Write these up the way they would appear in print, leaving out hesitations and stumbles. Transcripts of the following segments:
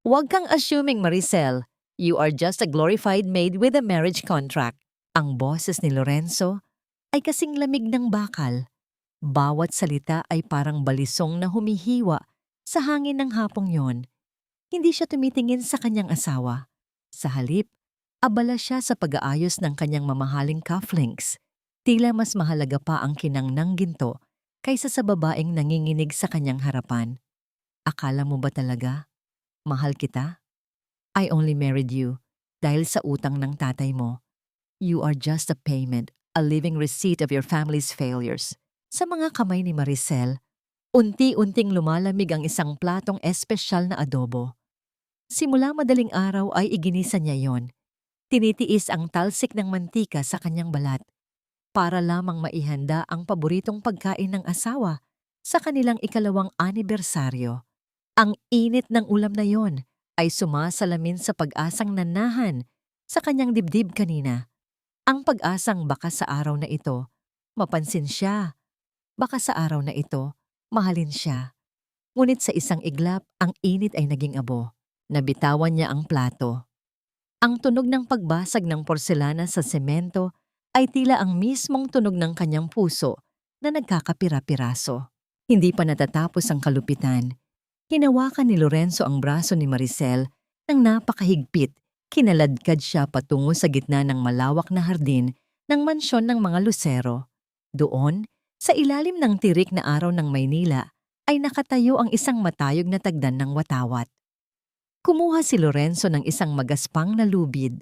Huwag kang assuming, Maricel. You are just a glorified maid with a marriage contract. Ang boses ni Lorenzo ay kasing lamig ng bakal. Bawat salita ay parang balisong na humihiwa sa hangin ng hapong yon. Hindi siya tumitingin sa kanyang asawa. Sa halip, abala siya sa pag-aayos ng kanyang mamahaling cufflinks. Tila mas mahalaga pa ang kinang ng ginto kaysa sa babaeng nanginginig sa kanyang harapan. Akala mo ba talaga? Mahal kita? I only married you dahil sa utang ng tatay mo. You are just a payment, a living receipt of your family's failures. Sa mga kamay ni Maricel, unti-unting lumalamig ang isang platong espesyal na adobo. Simula madaling araw ay iginisa niya yon. Tinitiis ang talsik ng mantika sa kanyang balat para lamang maihanda ang paboritong pagkain ng asawa sa kanilang ikalawang anibersaryo. Ang init ng ulam na yon ay sumasalamin sa pag-asang nanahan sa kanyang dibdib kanina. Ang pag-asang baka sa araw na ito, mapansin siya. Baka sa araw na ito, mahalin siya. Ngunit sa isang iglap, ang init ay naging abo. Nabitawan niya ang plato. Ang tunog ng pagbasag ng porselana sa semento ay tila ang mismong tunog ng kanyang puso na nagkakapira-piraso. Hindi pa natatapos ang kalupitan. Hinawakan ni Lorenzo ang braso ni Maricel ng napakahigpit. Kinaladkad siya patungo sa gitna ng malawak na hardin ng mansyon ng mga Lucero. Doon, sa ilalim ng tirik na araw ng Maynila, ay nakatayo ang isang matayog na tagdan ng watawat. Kumuha si Lorenzo ng isang magaspang na lubid.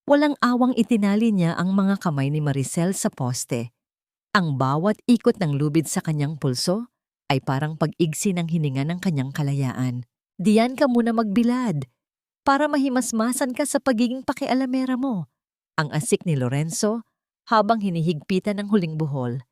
Walang awang itinali niya ang mga kamay ni Maricel sa poste. Ang bawat ikot ng lubid sa kanyang pulso ay parang pag-igsi ng hininga ng kanyang kalayaan. Diyan ka muna magbilad para mahimasmasan ka sa pagiging pakialamera mo. Ang asik ni Lorenzo habang hinihigpitan ng huling buhol.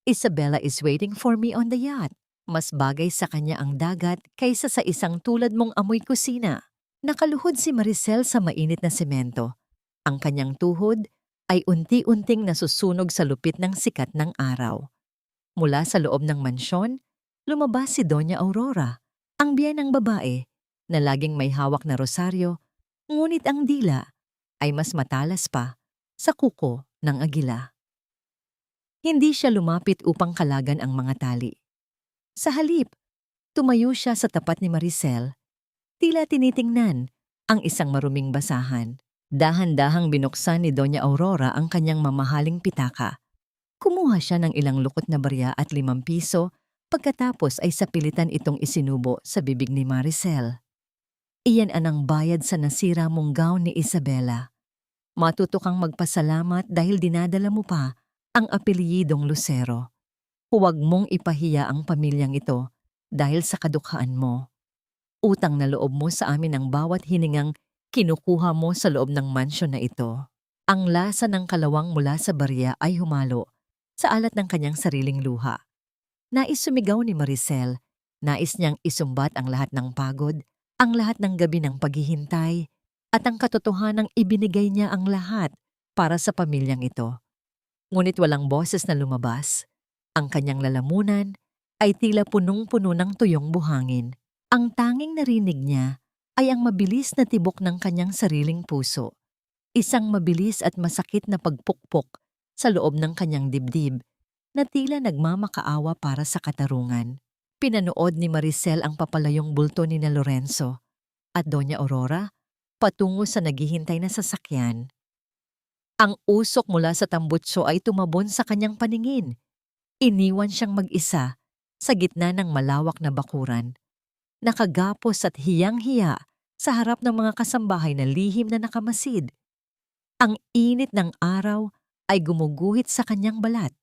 Isabella is waiting for me on the yacht. Mas bagay sa kanya ang dagat kaysa sa isang tulad mong amoy kusina. Nakaluhod si Maricel sa mainit na semento. Ang kanyang tuhod ay unti-unting nasusunog sa lupit ng sikat ng araw. Mula sa loob ng mansyon, lumabas si Doña Aurora, ang biyanang babae na laging may hawak na rosaryo, ngunit ang dila ay mas matalas pa sa kuko ng agila. Hindi siya lumapit upang kalagan ang mga tali. Sa halip, tumayo siya sa tapat ni Maricel, tila tinitingnan ang isang maruming basahan. Dahan-dahang binuksan ni Doña Aurora ang kanyang mamahaling pitaka. Kumuha siya ng ilang lukot na barya at 5 piso, pagkatapos ay sapilitan itong isinubo sa bibig ni Maricel. Iyan ang bayad sa nasira mong gown ni Isabela. Matuto kang magpasalamat dahil dinadala mo pa ang apelyidong Lucero. Huwag mong ipahiya ang pamilyang ito dahil sa kadukhaan mo. Utang na loob mo sa amin ang bawat hiningang kinukuha mo sa loob ng mansyon na ito. Ang lasa ng kalawang mula sa barya ay humalo sa alat ng kanyang sariling luha. Nais sumigaw ni Maricel, nais niyang isumbat ang lahat ng pagod, ang lahat ng gabi ng paghihintay, at ang katotohanang ibinigay niya ang lahat para sa pamilyang ito. Ngunit walang boses na lumabas. Ang kanyang lalamunan ay tila punong-puno ng tuyong buhangin. Ang tanging narinig niya ay ang mabilis na tibok ng kanyang sariling puso. Isang mabilis at masakit na pagpukpok sa loob ng kanyang dibdib na tila nagmamakaawa para sa katarungan. Pinanood ni Maricel ang papalayong bulto ni na Lorenzo at Doña Aurora patungo sa naghihintay na sasakyan. Ang usok mula sa tambutso ay tumabon sa kanyang paningin. Iniwan siyang mag-isa sa gitna ng malawak na bakuran. Nakagapos at hiyang-hiya sa harap ng mga kasambahay na lihim na nakamasid. Ang init ng araw ay gumuguhit sa kanyang balat.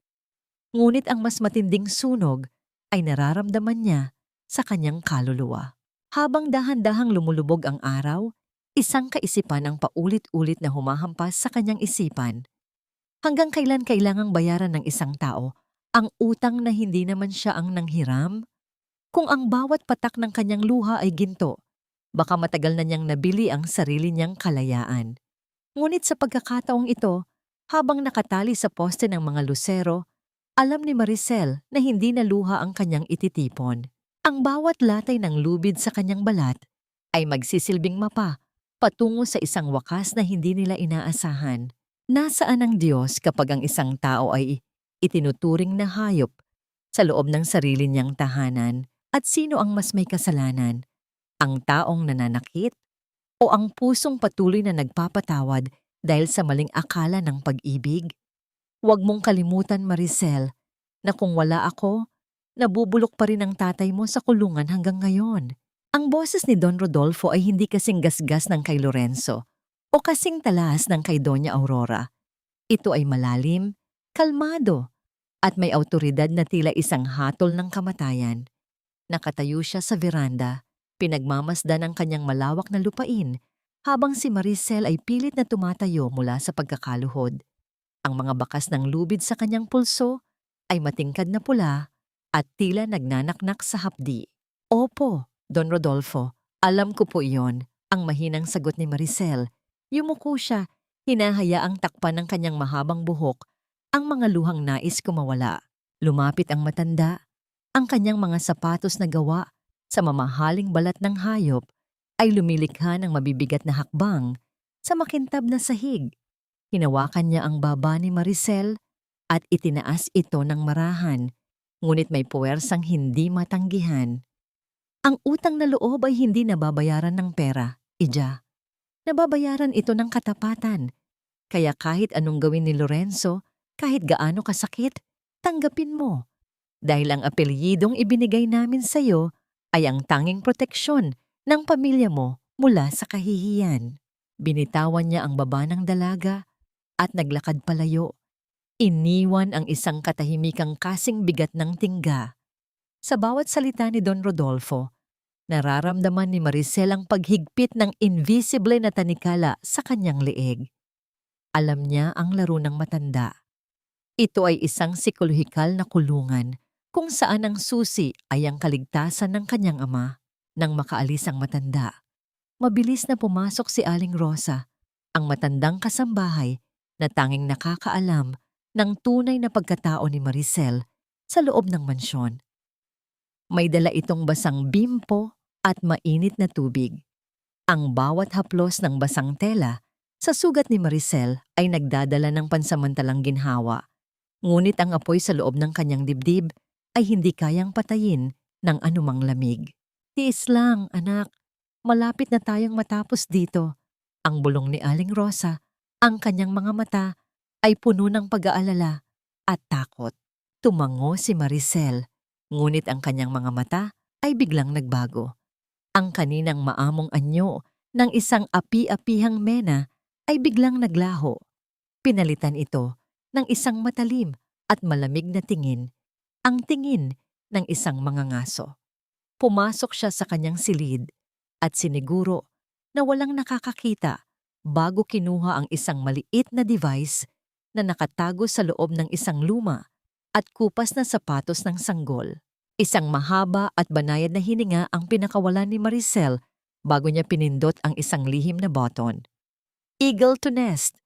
Ngunit ang mas matinding sunog ay nararamdaman niya sa kanyang kaluluwa. Habang dahan-dahang lumulubog ang araw, isang kaisipan ang paulit-ulit na humahampas sa kanyang isipan. Hanggang kailan kailangang bayaran ng isang tao ang utang na hindi naman siya ang nanghiram? Kung ang bawat patak ng kanyang luha ay ginto, baka matagal na niyang nabili ang sarili niyang kalayaan. Ngunit sa pagkakataong ito, habang nakatali sa poste ng mga Lucero, alam ni Maricel na hindi na luha ang kanyang ititipon. Ang bawat latay ng lubid sa kanyang balat ay magsisilbing mapa patungo sa isang wakas na hindi nila inaasahan. Nasaan ang Diyos kapag ang isang tao ay itinuturing na hayop sa loob ng sarili niyang tahanan? At sino ang mas may kasalanan? Ang taong nananakit o ang pusong patuloy na nagpapatawad dahil sa maling akala ng pag-ibig? Huwag mong kalimutan, Maricel, na kung wala ako, nabubulok pa rin ang tatay mo sa kulungan hanggang ngayon. Ang boses ni Don Rodolfo ay hindi kasing gasgas ng kay Lorenzo o kasing talas ng kay Doña Aurora. Ito ay malalim, kalmado, at may awtoridad na tila isang hatol ng kamatayan. Nakatayo siya sa veranda, pinagmamasdan ang kanyang malawak na lupain habang si Maricel ay pilit na tumatayo mula sa pagkakaluhod. Ang mga bakas ng lubid sa kanyang pulso ay matingkad na pula at tila nagnanaknak sa hapdi. Opo, Don Rodolfo, alam ko po iyon, ang mahinang sagot ni Maricel. Yumuko siya, hinahayaang takpan ng kanyang mahabang buhok ang mga luhang nais kumawala. Lumapit ang matanda. Ang kanyang mga sapatos na gawa sa mamahaling balat ng hayop ay lumilikha ng mabibigat na hakbang sa makintab na sahig. Hinawakan niya ang baba ni Maricel at itinaas ito ng marahan, ngunit may puwersang hindi matanggihan. Ang utang na loob ay hindi nababayaran ng pera, Ija. Nababayaran ito ng katapatan. Kaya kahit anong gawin ni Lorenzo, kahit gaano kasakit, tanggapin mo. Dahil ang apelyidong ibinigay namin sa iyo ay ang tanging proteksyon ng pamilya mo mula sa kahihiyan. Binitawan niya ang baba ng dalaga at naglakad palayo. Iniwan ang isang katahimikang kasing bigat ng tingga. Sa bawat salita ni Don Rodolfo, nararamdaman ni Maricel ang paghigpit ng invisible na tanikala sa kanyang leeg. Alam niya ang laro ng matanda. Ito ay isang psikolohikal na kulungan kung saan ang susi ay ang kaligtasan ng kanyang ama. Nang makaalis ang matanda, mabilis na pumasok si Aling Rosa, ang matandang kasambahay na tanging nakakaalam ng tunay na pagkatao ni Maricel sa loob ng mansyon. May dala itong basang bimpo at mainit na tubig. Ang bawat haplos ng basang tela sa sugat ni Maricel ay nagdadala ng pansamantalang ginhawa, ngunit ang apoy sa loob ng kanyang dibdib ay hindi kayang patayin ng anumang lamig. Tiis lang, anak. Malapit na tayong matapos dito. Ang bulong ni Aling Rosa, ang kanyang mga mata ay puno ng pag-aalala at takot. Tumango si Maricel, ngunit ang kanyang mga mata ay biglang nagbago. Ang kaninang maamong anyo ng isang api-apihang mena ay biglang naglaho. Pinalitan ito ng isang matalim at malamig na tingin, ang tingin ng isang mangangaso. Pumasok siya sa kanyang silid at siniguro na walang nakakakita bago kinuha ang isang maliit na device na nakatago sa loob ng isang luma at kupas na sapatos ng sanggol. Isang mahaba at banayad na hininga ang pinakawalan ni Maricel bago niya pinindot ang isang lihim na button. Eagle to nest.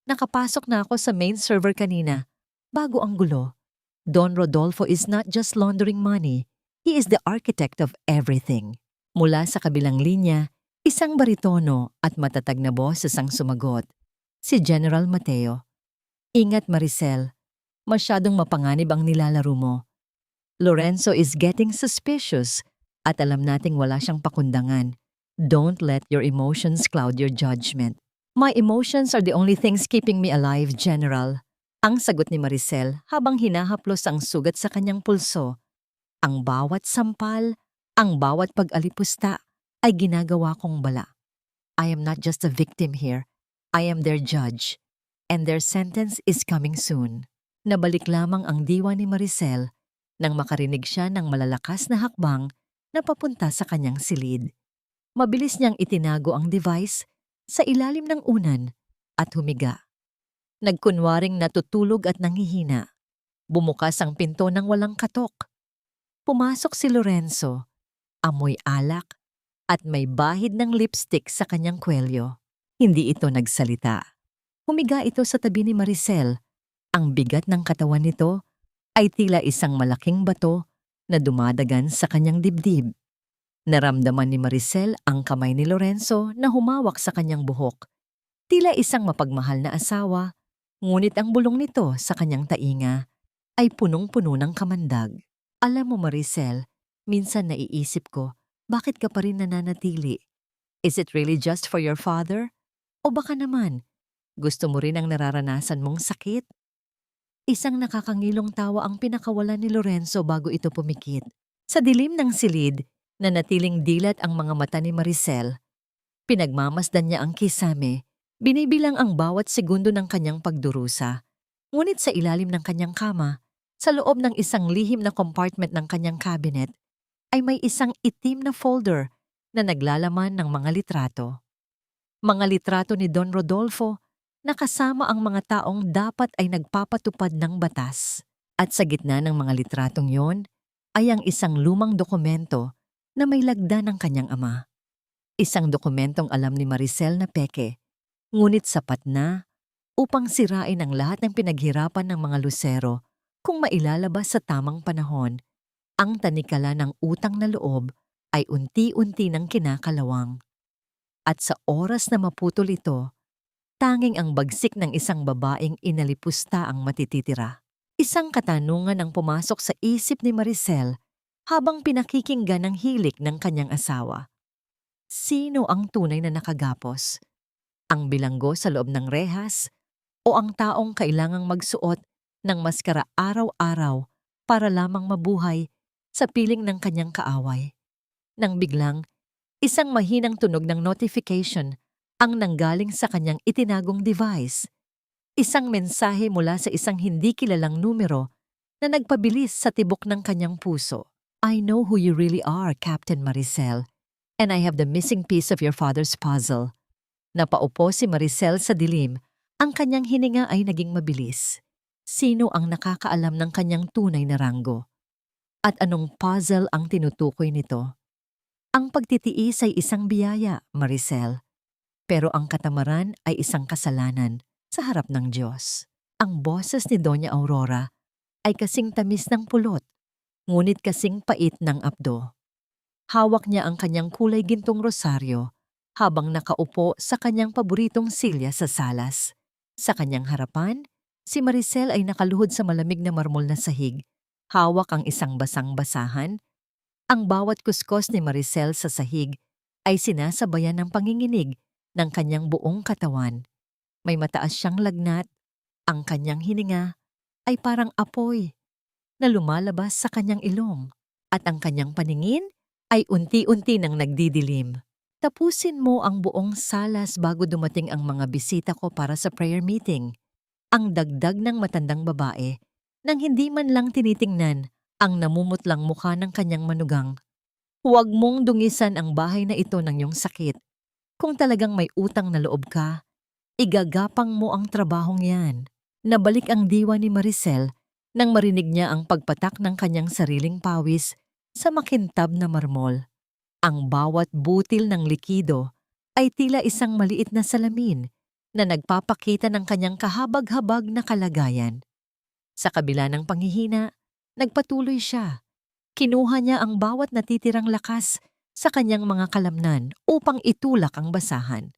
Nakapasok na ako sa main server kanina, bago ang gulo. Don Rodolfo is not just laundering money. He is the architect of everything. Mula sa kabilang linya, isang baritono at matatag na boses ang sumagot. Si General Mateo. Ingat, Maricel. Masyadong mapanganib ang nilalaro mo. Lorenzo is getting suspicious at alam nating wala siyang pakundangan. Don't let your emotions cloud your judgment. My emotions are the only things keeping me alive, General. Ang sagot ni Maricel habang hinahaplos ang sugat sa kanyang pulso. Ang bawat sampal, ang bawat pag-alipusta ay ginagawa kong bala. I am not just a victim here. I am their judge. And their sentence is coming soon. Nabalik lamang ang diwa ni Maricel nang makarinig siya ng malalakas na hakbang na papunta sa kanyang silid. Mabilis niyang itinago ang device sa ilalim ng unan at humiga. Nagkunwaring natutulog at nanghihina. Bumukas ang pinto ng walang katok. Pumasok si Lorenzo, amoy alak at may bahid ng lipstick sa kanyang kwelyo. Hindi ito nagsalita. Humiga ito sa tabi ni Maricel. Ang bigat ng katawan nito ay tila isang malaking bato na dumadagan sa kanyang dibdib. Naramdaman ni Maricel ang kamay ni Lorenzo na humawak sa kanyang buhok. Tila isang mapagmahal na asawa, ngunit ang bulong nito sa kanyang tainga ay punong-puno ng kamandag. Alam mo Maricel, minsan naiisip ko, bakit ka pa rin nananatili? Is it really just for your father? O baka naman, gusto mo rin ang nararanasan mong sakit? Isang nakakangilong tawa ang pinakawalan ni Lorenzo bago ito pumikit. Sa dilim ng silid, nanatiling dilat ang mga mata ni Maricel. Pinagmamasdan niya ang kisame, binibilang ang bawat segundo ng kanyang pagdurusa. Ngunit sa ilalim ng kanyang kama, sa loob ng isang lihim na compartment ng kanyang cabinet, ay may isang itim na folder na naglalaman ng mga litrato. Mga litrato ni Don Rodolfo na kasama ang mga taong dapat ay nagpapatupad ng batas. At sa gitna ng mga litratong yon ay ang isang lumang dokumento na may lagda ng kanyang ama. Isang dokumentong alam ni Maricel na peke, ngunit sapat na upang sirain ang lahat ng pinaghirapan ng mga Lucero kung mailalabas sa tamang panahon. Ang tanikala ng utang na loob ay unti-unti ng kinakalawang. At sa oras na maputol ito, tanging ang bagsik ng isang babaeng inalipusta ang matititira. Isang katanungan ang pumasok sa isip ni Maricel habang pinakikinggan ang hilik ng kanyang asawa. Sino ang tunay na nakagapos? Ang bilanggo sa loob ng rehas o ang taong kailangang magsuot ng maskara araw-araw para lamang mabuhay sa piling ng kanyang kaaway? Nang biglang, isang mahinang tunog ng notification ang nanggaling sa kanyang itinagong device. Isang mensahe mula sa isang hindi kilalang numero na nagpabilis sa tibok ng kanyang puso. I know who you really are, Captain Maricel, and I have the missing piece of your father's puzzle. Napaupo si Maricel sa dilim, ang kanyang hininga ay naging mabilis. Sino ang nakakaalam ng kanyang tunay na ranggo? At anong puzzle ang tinutukoy nito? Ang pagtitiis ay isang biyaya, Maricel. Pero ang katamaran ay isang kasalanan sa harap ng Diyos. Ang boses ni Doña Aurora ay kasing tamis ng pulot, ngunit kasing pait ng apdo. Hawak niya ang kanyang kulay gintong rosaryo habang nakaupo sa kanyang paboritong silya sa salas. Sa kanyang harapan, si Maricel ay nakaluhod sa malamig na marmol na sahig. Hawak ang isang basang basahan. Ang bawat kuskos ni Maricel sa sahig ay sinasabayan ng panginginig ng kanyang buong katawan. May mataas siyang lagnat, ang kanyang hininga ay parang apoy na lumalabas sa kanyang ilong at ang kanyang paningin ay unti-unti nang nagdidilim. Tapusin mo ang buong salas bago dumating ang mga bisita ko para sa prayer meeting. Ang dagdag ng matandang babae nang hindi man lang tinitingnan ang namumutlang mukha ng kanyang manugang. Huwag mong dungisan ang bahay na ito ng iyong sakit. Kung talagang may utang na loob ka, igagapang mo ang trabahong yan. Nabalik ang diwa ni Maricel nang marinig niya ang pagpatak ng kanyang sariling pawis sa makintab na marmol. Ang bawat butil ng likido ay tila isang maliit na salamin na nagpapakita ng kanyang kahabag-habag na kalagayan. Sa kabila ng panghihina, nagpatuloy siya. Kinuha niya ang bawat natitirang lakas sa kanyang mga kalamnan upang itulak ang basahan.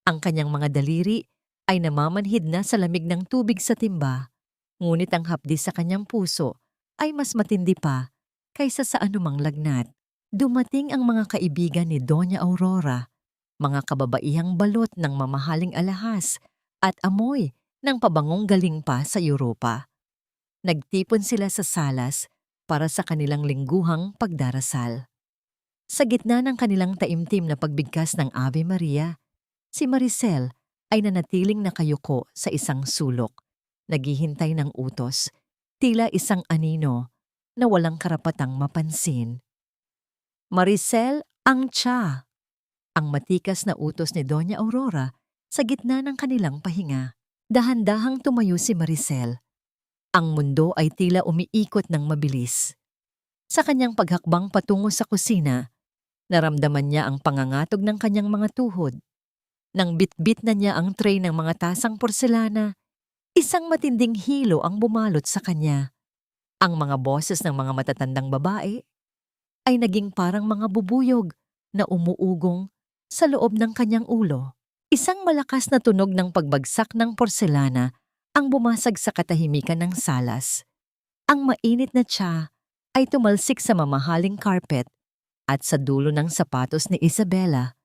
Ang kanyang mga daliri ay namamanhid na sa lamig ng tubig sa timba, ngunit ang hapdi sa kanyang puso ay mas matindi pa kaysa sa anumang lagnat. Dumating ang mga kaibigan ni Doña Aurora, mga kababaihang balot ng mamahaling alahas at amoy ng pabangong galing pa sa Europa. Nagtipon sila sa salas para sa kanilang lingguhang pagdarasal. Sa gitna ng kanilang taimtim na pagbigkas ng Ave Maria, si Maricel ay nanatiling nakayuko sa isang sulok, naghihintay ng utos, tila isang anino na walang karapatang mapansin. Maricel, ang tsa! Ang matikas na utos ni Doña Aurora sa gitna ng kanilang pahinga. Dahan-dahang tumayo si Maricel. Ang mundo ay tila umiikot ng mabilis. Sa kanyang paghakbang patungo sa kusina, naramdaman niya ang pangangatog ng kanyang mga tuhod. Nang bitbit na niya ang tray ng mga tasang porselana, isang matinding hilo ang bumalot sa kanya. Ang mga boses ng mga matatandang babae ay naging parang mga bubuyog na umuugong sa loob ng kanyang ulo. Isang malakas na tunog ng pagbagsak ng porselana ang bumasag sa katahimikan ng salas. Ang mainit na tsa ay tumalsik sa mamahaling carpet at sa dulo ng sapatos ni Isabela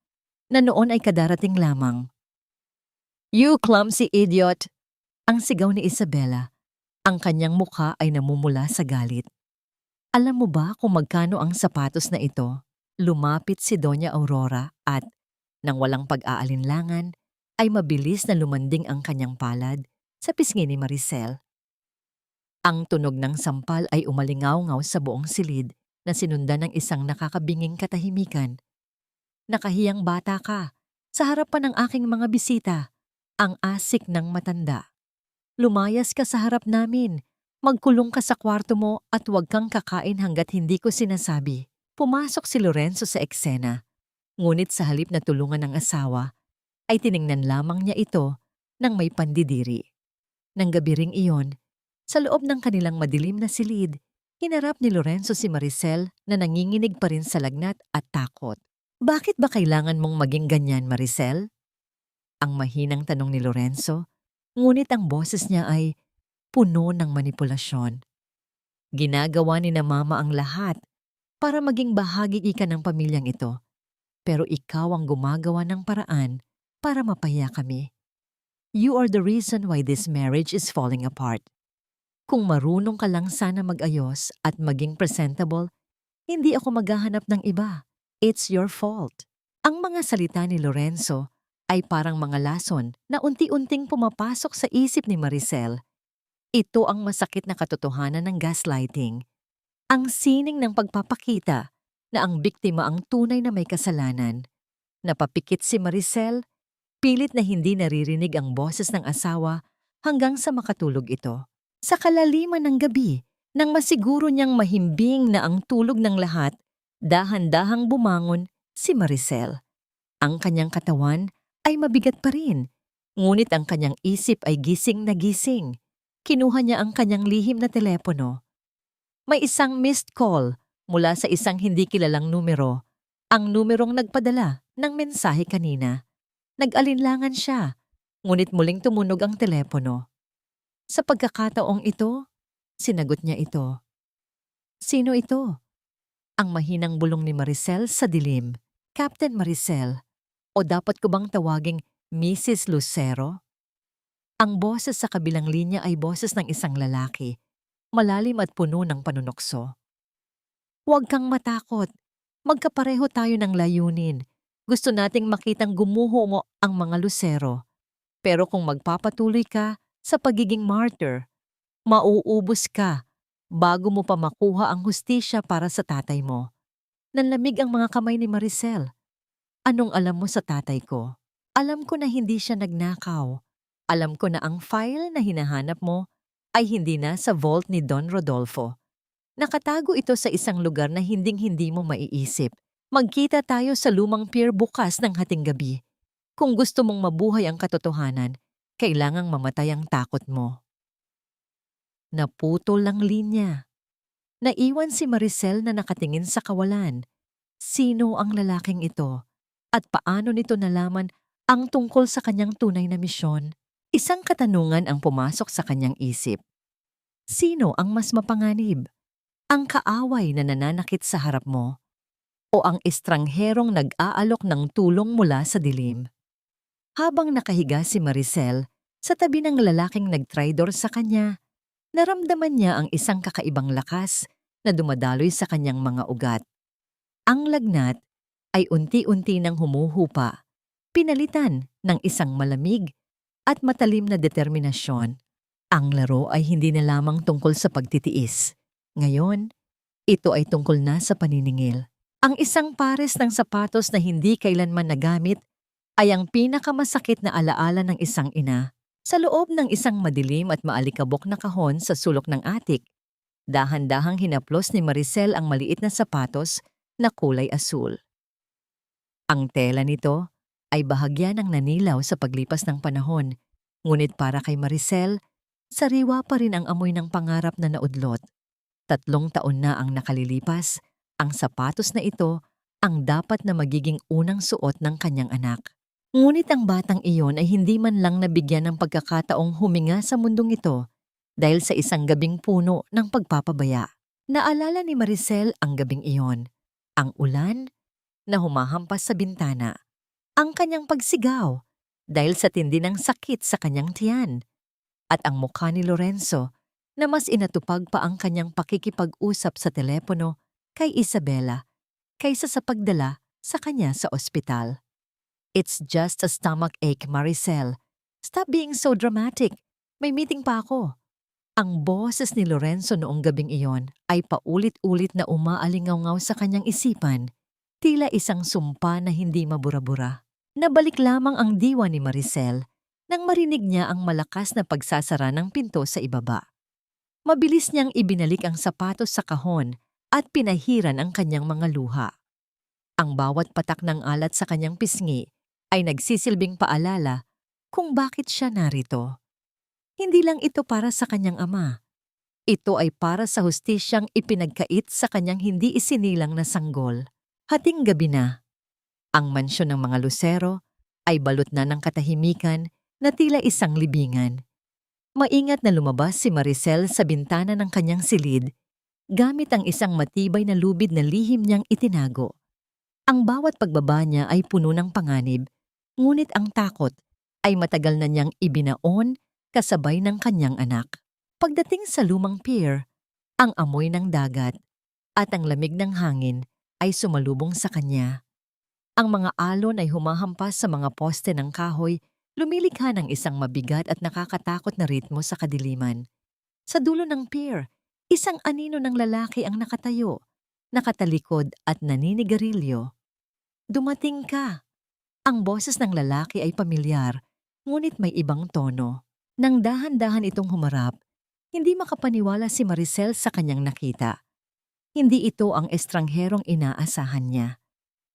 na noon ay kadarating lamang. "You clumsy idiot!" ang sigaw ni Isabela. Ang kanyang mukha ay namumula sa galit. Alam mo ba kung magkano ang sapatos na ito? Lumapit si Doña Aurora at, nang walang pag-aalinlangan, ay mabilis na lumanding ang kanyang palad sa pisngi ni Maricel. Ang tunog ng sampal ay umalingaw-ngaw sa buong silid na sinundan ng isang nakakabinging katahimikan. "Nakahiyang bata ka, sa harapan ng aking mga bisita," ang asik ng matanda. "Lumayas ka sa harap namin. Magkulong ka sa kwarto mo at huwag kang kakain hanggat hindi ko sinasabi." Pumasok si Lorenzo sa eksena, ngunit sa halip na tulungan ng asawa, ay tiningnan lamang niya ito ng may pandidiri. Nang gabi ring iyon, sa loob ng kanilang madilim na silid, hinarap ni Lorenzo si Maricel na nanginginig pa rin sa lagnat at takot. "Bakit ba kailangan mong maging ganyan, Maricel?" Ang mahinang tanong ni Lorenzo, ngunit ang boses niya ay puno ng manipulasyon. "Ginagawa ni na Mama ang lahat para maging bahagi ka ng pamilyang ito, pero ikaw ang gumagawa ng paraan para mapahiya kami. You are the reason why this marriage is falling apart. Kung marunong ka lang sana mag-ayos at maging presentable, hindi ako maghahanap ng iba. It's your fault." Ang mga salita ni Lorenzo ay parang mga lason na unti-unting pumapasok sa isip ni Maricel. Ito ang masakit na katotohanan ng gaslighting. Ang sining ng pagpapakita na ang biktima ang tunay na may kasalanan. Napapikit si Maricel, pilit na hindi naririnig ang boses ng asawa hanggang sa makatulog ito. Sa kalaliman ng gabi, nang masiguro niyang mahimbing na ang tulog ng lahat, dahan-dahang bumangon si Maricel. Ang kanyang katawan ay mabigat pa rin, ngunit ang kanyang isip ay gising na gising. Kinuha niya ang kanyang lihim na telepono. May isang missed call mula sa isang hindi kilalang numero, ang numerong nagpadala ng mensahe kanina. Nag-alinlangan siya, ngunit muling tumunog ang telepono. Sa pagkakataong ito, sinagot niya ito. "Sino ito?" Ang mahinang bulong ni Maricel sa dilim. "Captain Maricel, o dapat ko bang tawaging Mrs. Lucero?" Ang boses sa kabilang linya ay boses ng isang lalaki, malalim at puno ng panunokso. "Huwag kang matakot. Magkapareho tayo ng layunin. Gusto nating makitang gumuho mo ang mga Lucero. Pero kung magpapatuloy ka sa pagiging martyr, mauubos ka bago mo pa makuha ang hustisya para sa tatay mo." Nanlamig ang mga kamay ni Maricel. "Anong alam mo sa tatay ko? Alam ko na hindi siya nagnakaw. Alam ko na ang file na hinahanap mo ay hindi na sa vault ni Don Rodolfo. Nakatago ito sa isang lugar na hinding-hindi mo maiisip. Magkita tayo sa lumang pier bukas ng hating gabi. Kung gusto mong mabuhay ang katotohanan, kailangang mamatay ang takot mo." Naputol ang linya. Naiwan si Maricel na nakatingin sa kawalan. Sino ang lalaking ito? At paano nito nalaman ang tungkol sa kanyang tunay na misyon? Isang katanungan ang pumasok sa kanyang isip. Sino ang mas mapanganib? Ang kaaway na nananakit sa harap mo? O ang estrangherong nag-aalok ng tulong mula sa dilim? Habang nakahiga si Maricel sa tabi ng lalaking nagtraidor sa kanya, naramdaman niya ang isang kakaibang lakas na dumadaloy sa kanyang mga ugat. Ang lagnat ay unti-unti nang humuhupa, pinalitan ng isang malamig at matalim na determinasyon. Ang laro ay hindi na lamang tungkol sa pagtitiis. Ngayon, ito ay tungkol na sa paniningil. Ang isang pares ng sapatos na hindi kailanman nagamit ay ang pinakamasakit na alaala ng isang ina. Sa loob ng isang madilim at maalikabok na kahon sa sulok ng atik, dahan-dahang hinaplos ni Maricel ang maliit na sapatos na kulay asul. Ang tela nito ay bahagya ng nanilaw sa paglipas ng panahon, ngunit para kay Maricel, sariwa pa rin ang amoy ng pangarap na naudlot. 3 taon na ang nakalilipas Ang sapatos na ito ang dapat na magiging unang suot ng kanyang anak. Ngunit ang batang iyon ay hindi man lang nabigyan ng pagkakataong huminga sa mundong ito dahil sa isang gabing puno ng pagpapabaya. Naalala ni Maricel ang gabing iyon, ang ulan na humahampas sa bintana, ang kanyang pagsigaw dahil sa tindi ng sakit sa kanyang tiyan, at ang mukha ni Lorenzo na mas inatupag pa ang kanyang pakikipag-usap sa telepono kay Isabela kaysa sa pagdala sa kanya sa ospital. It's just a stomach ache, Maricel. Stop being so dramatic. May meeting pa ako. Ang boses ni Lorenzo noong gabing iyon ay paulit-ulit na umaalingaw-ngaw sa kanyang isipan, tila isang sumpa na hindi mabura-bura. Nabalik lamang ang diwa ni Maricel nang marinig niya ang malakas na pagsasara ng pinto sa ibaba. Mabilis niyang ibinalik ang sapatos sa kahon at pinahiran ang kanyang mga luha. Ang bawat patak ng alat sa kanyang pisngi ay nagsisilbing paalala kung bakit siya narito. Hindi lang ito para sa kanyang ama. Ito ay para sa hustisyang ipinagkait sa kanyang hindi isinilang na sanggol. Hating gabi na. Ang mansyon ng mga Lucero ay balot na ng katahimikan na tila isang libingan. Maingat na lumabas si Maricel sa bintana ng kanyang silid gamit ang isang matibay na lubid na lihim niyang itinago. Ang bawat pagbaba niya ay puno ng panganib, ngunit ang takot ay matagal na niyang ibinaon kasabay ng kanyang anak. Pagdating sa lumang pier, ang amoy ng dagat at ang lamig ng hangin ay sumalubong sa kanya. Ang mga alon ay humahampas sa mga poste ng kahoy, lumilikha ng isang mabigat at nakakatakot na ritmo sa kadiliman. Sa dulo ng pier, isang anino ng lalaki ang nakatayo, nakatalikod at naninigarilyo. Dumating ka! Ang boses ng lalaki ay pamilyar, ngunit may ibang tono. Nang dahan-dahan itong humarap, hindi makapaniwala si Maricel sa kanyang nakita. Hindi ito ang estrangherong inaasahan niya.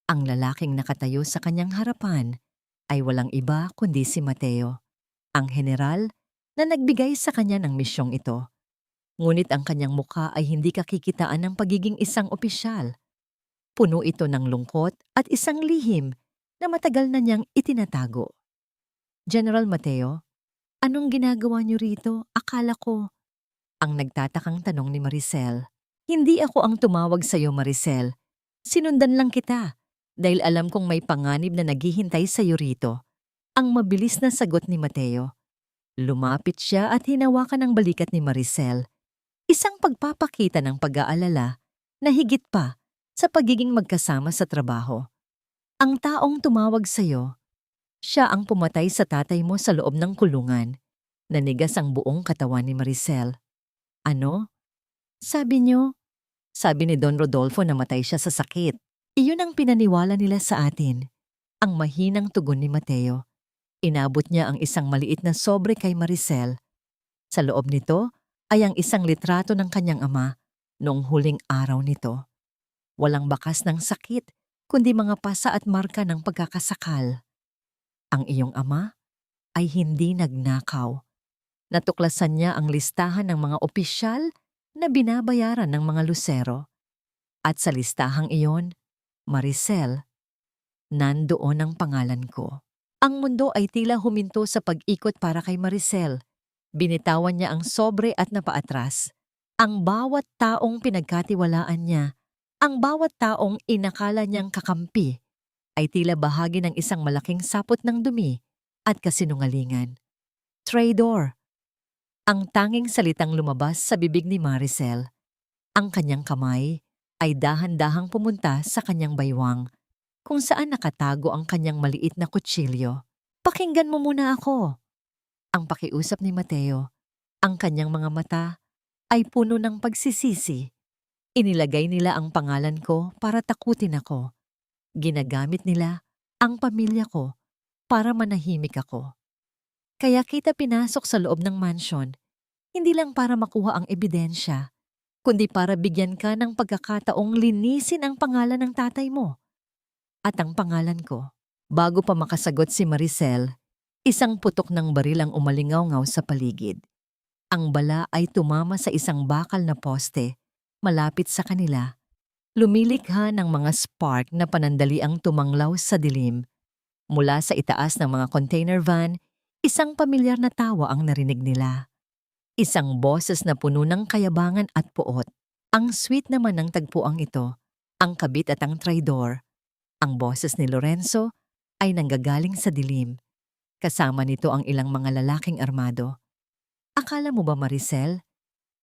Ang lalaking nakatayo sa kanyang harapan ay walang iba kundi si Mateo, ang general na nagbigay sa kanya ng misyong ito. Ngunit ang kanyang mukha ay hindi kakikitaan ng pagiging isang opisyal. Puno ito ng lungkot at isang lihim na matagal na niyang itinatago. General Mateo, anong ginagawa niyo rito? Akala ko. Ang nagtatakang tanong ni Maricel. Hindi ako ang tumawag sa iyo, Maricel. Sinundan lang kita dahil alam kong may panganib na naghihintay sa iyo rito. Ang mabilis na sagot ni Mateo. Lumapit siya at hinawakan ang balikat ni Maricel. Isang pagpapakita ng pag-aalala na higit pa sa pagiging magkasama sa trabaho. Ang taong tumawag sa iyo, siya ang pumatay sa tatay mo sa loob ng kulungan. Nanigas ang buong katawan ni Maricel. Ano? Sabi niyo? Sabi ni Don Rodolfo na matay siya sa sakit. Iyon ang pinaniwala nila sa atin. Ang mahinang tugon ni Mateo. Inabot niya ang isang maliit na sobre kay Maricel. Sa loob nito ay ang isang litrato ng kanyang ama noong huling araw nito. Walang bakas ng sakit, kundi mga pasa at marka ng pagkakasakal. Ang iyong ama ay hindi nagnakaw. Natuklasan niya ang listahan ng mga opisyal na binabayaran ng mga Lucero. At sa listahang iyon, Maricel, nandoon ang pangalan ko. Ang mundo ay tila huminto sa pag-ikot para kay Maricel. Binitawan niya ang sobre at napaatras. Ang bawat taong pinagkatiwalaan niya, ang bawat taong inakala niyang kakampi, ay tila bahagi ng isang malaking sapot ng dumi at kasinungalingan. Traidor. Ang tanging salitang lumabas sa bibig ni Maricel. Ang kanyang kamay ay dahan-dahang pumunta sa kanyang baywang, kung saan nakatago ang kanyang maliit na kutsilyo. Pakinggan mo muna ako. Ang pakiusap ni Mateo. Ang kanyang mga mata ay puno ng pagsisisi. Inilagay nila ang pangalan ko para takutin ako. Ginagamit nila ang pamilya ko para manahimik ako. Kaya kita pinasok sa loob ng mansyon, hindi lang para makuha ang ebidensya, kundi para bigyan ka ng pagkakataong linisin ang pangalan ng tatay mo at ang pangalan ko. Bago pa makasagot si Maricel, isang putok ng baril ang umalingaw-ngaw sa paligid. Ang bala ay tumama sa isang bakal na poste malapit sa kanila. Lumilikha ng mga spark na panandaliang tumanglaw sa dilim. Mula sa itaas ng mga container van, isang pamilyar na tawa ang narinig nila. Isang boses na puno ng kayabangan at puot. Ang sweet naman ng tagpuang ito, ang kabit at ang traidor. Ang boses ni Lorenzo ay nanggagaling sa dilim. Kasama nito ang ilang mga lalaking armado. Akala mo ba, Maricel?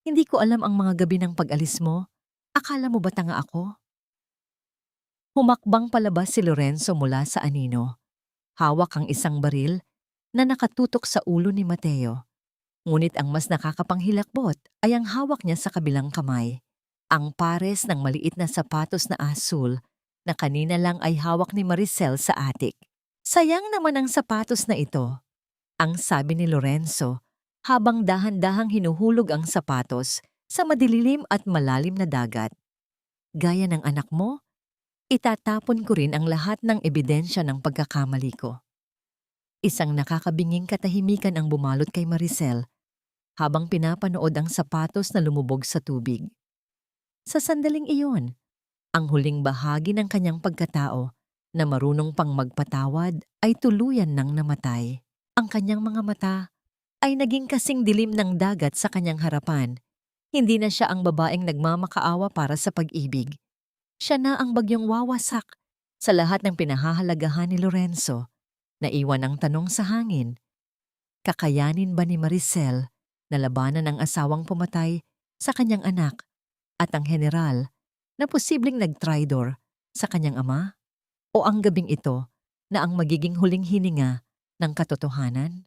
Hindi ko alam ang mga gabi ng pag-alis mo. Akala mo ba tanga ako? Humakbang palabas si Lorenzo mula sa anino. Hawak ang isang baril na nakatutok sa ulo ni Mateo. Ngunit ang mas nakakapanghilakbot ay ang hawak niya sa kabilang kamay. Ang pares ng maliit na sapatos na asul na kanina lang ay hawak ni Maricel sa attic. Sayang naman ang sapatos na ito, ang sabi ni Lorenzo habang dahan-dahang hinuhulog ang sapatos sa madilim at malalim na dagat. Gaya ng anak mo, itatapon ko rin ang lahat ng ebidensya ng pagkakamali ko. Isang nakakabinging katahimikan ang bumalot kay Maricel habang pinapanood ang sapatos na lumubog sa tubig. Sa sandaling iyon, ang huling bahagi ng kanyang pagkatao na marunong pang magpatawad ay tuluyan nang namatay. Ang kanyang mga mata ay naging kasing dilim ng dagat sa kanyang harapan. Hindi na siya ang babaeng nagmamakaawa para sa pag-ibig. Siya na ang bagyong wawasak sa lahat ng pinahahalagahan ni Lorenzo. Naiwan ang tanong sa hangin. Kakayanin ba ni Maricel na labanan ang asawang pumatay sa kanyang anak at ang general na posibleng nag-traidor sa kanyang ama? O ang gabing ito na ang magiging huling hininga ng katotohanan?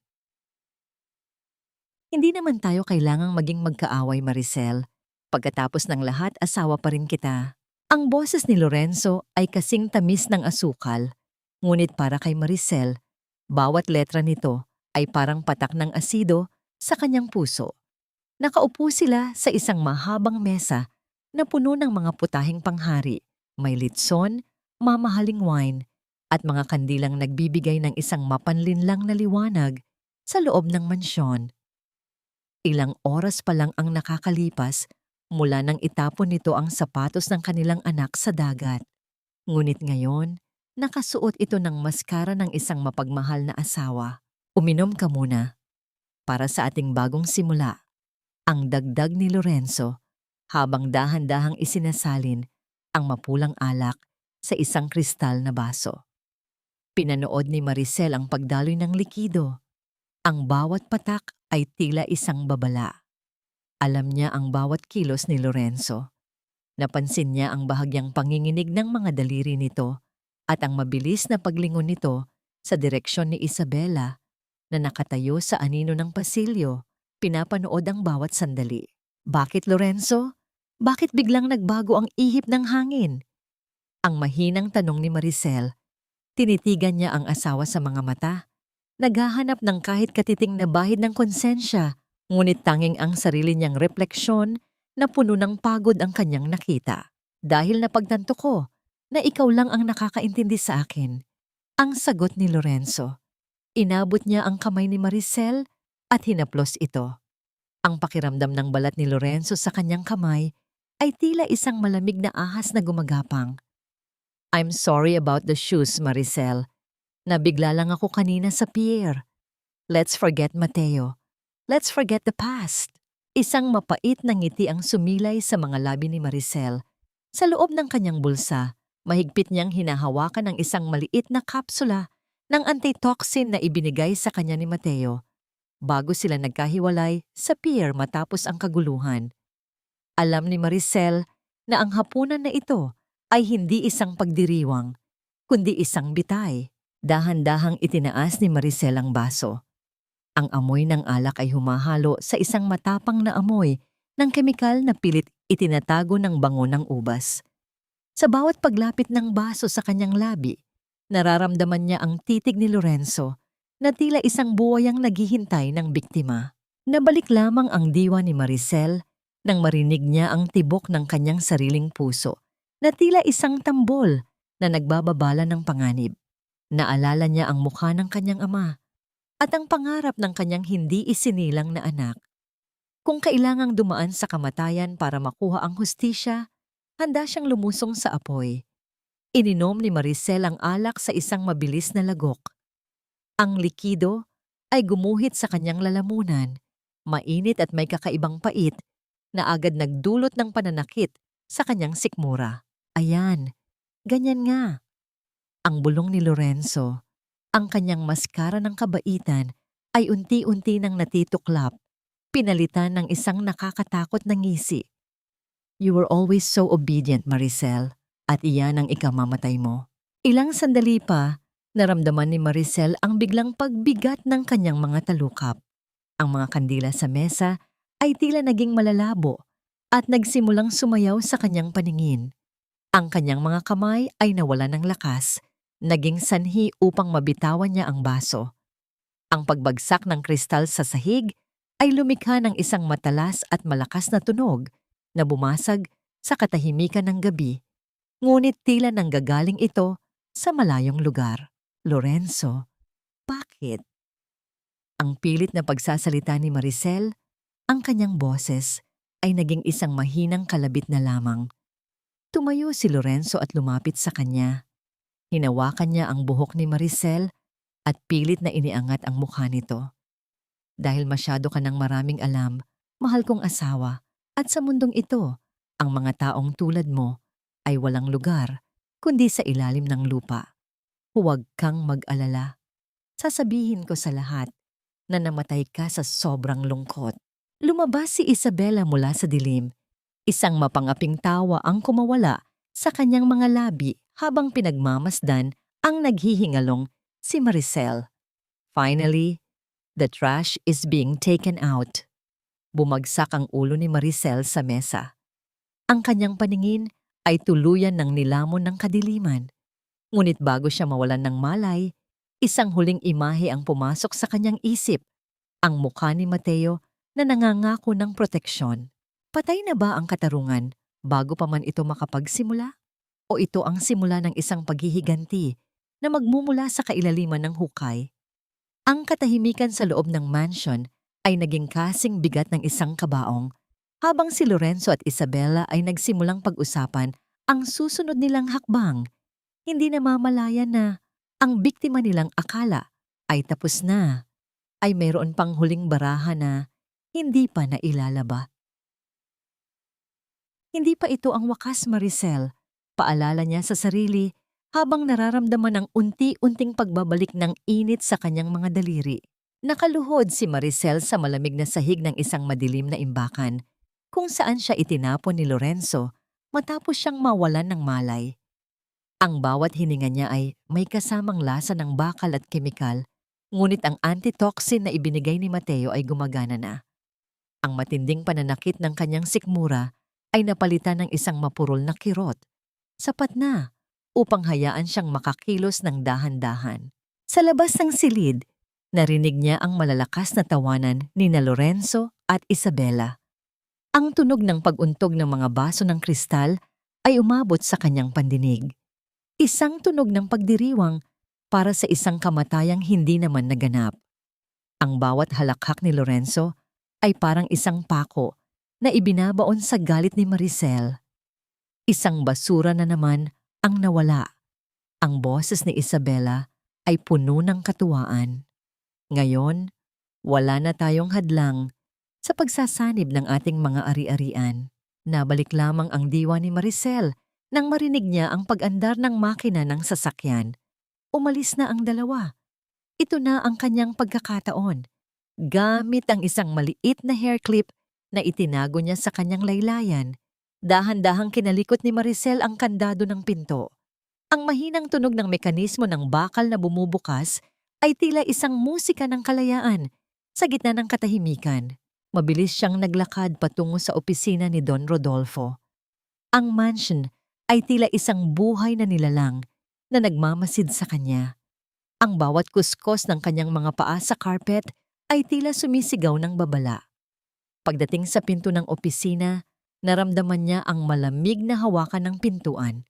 Hindi naman tayo kailangang maging magkaaway, Maricel. Pagkatapos ng lahat, asawa pa rin kita. Ang boses ni Lorenzo ay kasing tamis ng asukal. Ngunit para kay Maricel, bawat letra nito ay parang patak ng asido sa kanyang puso. Nakaupo sila sa isang mahabang mesa na puno ng mga putahing panghari. May litson, mamahaling wine, at mga kandilang nagbibigay ng isang mapanlinlang na liwanag sa loob ng mansyon. Ilang oras pa lang ang nakakalipas mula nang itapon nito ang sapatos ng kanilang anak sa dagat. Ngunit ngayon, nakasuot ito ng maskara ng isang mapagmahal na asawa. Uminom ka muna. Para sa ating bagong simula, ang dagdag ni Lorenzo habang dahan-dahang isinasalin ang mapulang alak sa isang kristal na baso. Pinanood ni Maricel ang pagdaloy ng likido. Ang bawat patak ay tila isang babala. Alam niya ang bawat kilos ni Lorenzo. Napansin niya ang bahagyang panginginig ng mga daliri nito at ang mabilis na paglingon nito sa direksyon ni Isabela na nakatayo sa anino ng pasilyo, pinapanood ang bawat sandali. Bakit, Lorenzo? Bakit biglang nagbago ang ihip ng hangin? Ang mahinang tanong ni Maricel. Tinitigan niya ang asawa sa mga mata. Naghahanap ng kahit katiting na bahid ng konsensya, ngunit tanging ang sarili niyang refleksyon na puno ng pagod ang kanyang nakita. Dahil napagtanto ko na ikaw lang ang nakakaintindi sa akin. Ang sagot ni Lorenzo. Inabot niya ang kamay ni Maricel at hinaplos ito. Ang pakiramdam ng balat ni Lorenzo sa kanyang kamay ay tila isang malamig na ahas na gumagapang. I'm sorry about the shoes, Maricel. Nabigla lang ako kanina sa pier. Let's forget Mateo. Let's forget the past. Isang mapait na ngiti ang sumilay sa mga labi ni Maricel. Sa loob ng kanyang bulsa, mahigpit niyang hinahawakan ang isang maliit na kapsula ng antitoxin na ibinigay sa kanya ni Mateo bago sila nagkahiwalay sa pier matapos ang kaguluhan. Alam ni Maricel na ang hapunan na ito ay hindi isang pagdiriwang, kundi isang bitay. Dahan-dahang itinaas ni Maricel ang baso. Ang amoy ng alak ay humahalo sa isang matapang na amoy ng kemikal na pilit itinatago ng bango ng ubas. Sa bawat paglapit ng baso sa kanyang labi, nararamdaman niya ang titig ni Lorenzo na tila isang buwayang naghihintay ng biktima. Nabalik lamang ang diwa ni Maricel nang marinig niya ang tibok ng kanyang sariling puso na tila isang tambol na nagbababala ng panganib. Naalala niya ang mukha ng kanyang ama at ang pangarap ng kanyang hindi isinilang na anak. Kung kailangang dumaan sa kamatayan para makuha ang hustisya, Handa siyang lumusong sa apoy. Ininom ni Maricel ang alak sa isang mabilis na lagok. Ang likido ay gumuhit sa kanyang lalamunan, mainit at may kakaibang pait na agad nagdulot ng pananakit sa kanyang sikmura. Ayan, ganyan nga. Ang bulong ni Lorenzo, ang kanyang maskara ng kabaitan ay unti-unti nang natituklap, pinalitan ng isang nakakatakot na ngisi. You were always so obedient, Maricel, at iyan ang ikamamatay mo. Ilang sandali pa, naramdaman ni Maricel ang biglang pagbigat ng kanyang mga talukap. Ang mga kandila sa mesa ay tila naging malalabo at nagsimulang sumayaw sa kanyang paningin. Ang kanyang mga kamay ay nawalan ng lakas, naging sanhi upang mabitawan niya ang baso. Ang pagbagsak ng kristal sa sahig ay lumikha ng isang matalas at malakas na tunog na bumasag sa katahimikan ng gabi, ngunit tila nanggagaling ito sa malayong lugar. Lorenzo, bakit? Ang pilit na pagsasalita ni Maricel, ang kanyang boses ay naging isang mahinang kalabit na lamang. Tumayo si Lorenzo at lumapit sa kanya. Hinawakan niya ang buhok ni Maricel at pilit na iniangat ang mukha nito. Dahil masyado ka ng maraming alam, mahal kong asawa, at sa mundong ito, ang mga taong tulad mo ay walang lugar kundi sa ilalim ng lupa. Huwag kang mag-alala. Sasabihin ko sa lahat na namatay ka sa sobrang lungkot. Lumabas si Isabela mula sa dilim. Isang mapangaping tawa ang kumawala sa kanyang mga labi habang pinagmamasdan ang naghihingalong si Maricel. Finally, the trash is being taken out. Bumagsak ang ulo ni Maricel sa mesa. Ang kanyang paningin ay tuluyan ng nilamon ng kadiliman. Ngunit bago siya mawalan ng malay, isang huling imahe ang pumasok sa kanyang isip, ang mukha ni Mateo na nangangako ng proteksyon. Patay na ba ang katarungan bago pa man ito makapagsimula? O ito ang simula ng isang paghihiganti na magmumula sa kailaliman ng hukay? Ang katahimikan sa loob ng mansion ay naging kasing bigat ng isang kabaong, habang si Lorenzo at Isabela ay nagsimulang pag-usapan ang susunod nilang hakbang. Hindi namamalayan na ang biktima nilang akala ay tapos na, ay mayroon pang huling baraha na hindi pa nailalaba. Hindi pa ito ang wakas, Maricel, paalala niya sa sarili habang nararamdaman ang unti-unting pagbabalik ng init sa kanyang mga daliri. Nakaluhod si Maricel sa malamig na sahig ng isang madilim na imbakan, kung saan siya itinapon ni Lorenzo matapos siyang mawalan ng malay. Ang bawat hininga niya ay may kasamang lasa ng bakal at kemikal, ngunit ang antitoxin na ibinigay ni Mateo ay gumagana na. Ang matinding pananakit ng kanyang sikmura ay napalitan ng isang mapurol na kirot. Sapat na upang hayaan siyang makakilos ng dahan-dahan. Sa labas ng silid, narinig niya ang malalakas na tawanan ni Lorenzo at Isabela. Ang tunog ng pag-untog ng mga baso ng kristal ay umabot sa kanyang pandinig. Isang tunog ng pagdiriwang para sa isang kamatayang hindi naman naganap. Ang bawat halakhak ni Lorenzo ay parang isang pako na ibinabaon sa galit ni Maricel. Isang basura na naman ang nawala. Ang boses ni Isabela ay puno ng katuwaan. Ngayon, wala na tayong hadlang sa pagsasanib ng ating mga ari-arian. Nabalik lamang ang diwa ni Maricel nang marinig niya ang pag-andar ng makina ng sasakyan. Umalis na ang dalawa. Ito na ang kanyang pagkakataon. Gamit ang isang maliit na hair clip na itinago niya sa kanyang laylayan, dahan-dahang kinalikot ni Maricel ang kandado ng pinto. Ang mahinang tunog ng mekanismo ng bakal na bumubukas ay tila isang musika ng kalayaan sa gitna ng katahimikan. Mabilis siyang naglakad patungo sa opisina ni Don Rodolfo. Ang mansion ay tila isang buhay na nilalang na nagmamasid sa kanya. Ang bawat kuskos ng kanyang mga paa sa carpet ay tila sumisigaw ng babala. Pagdating sa pinto ng opisina, naramdaman niya ang malamig na hawakan ng pintuan.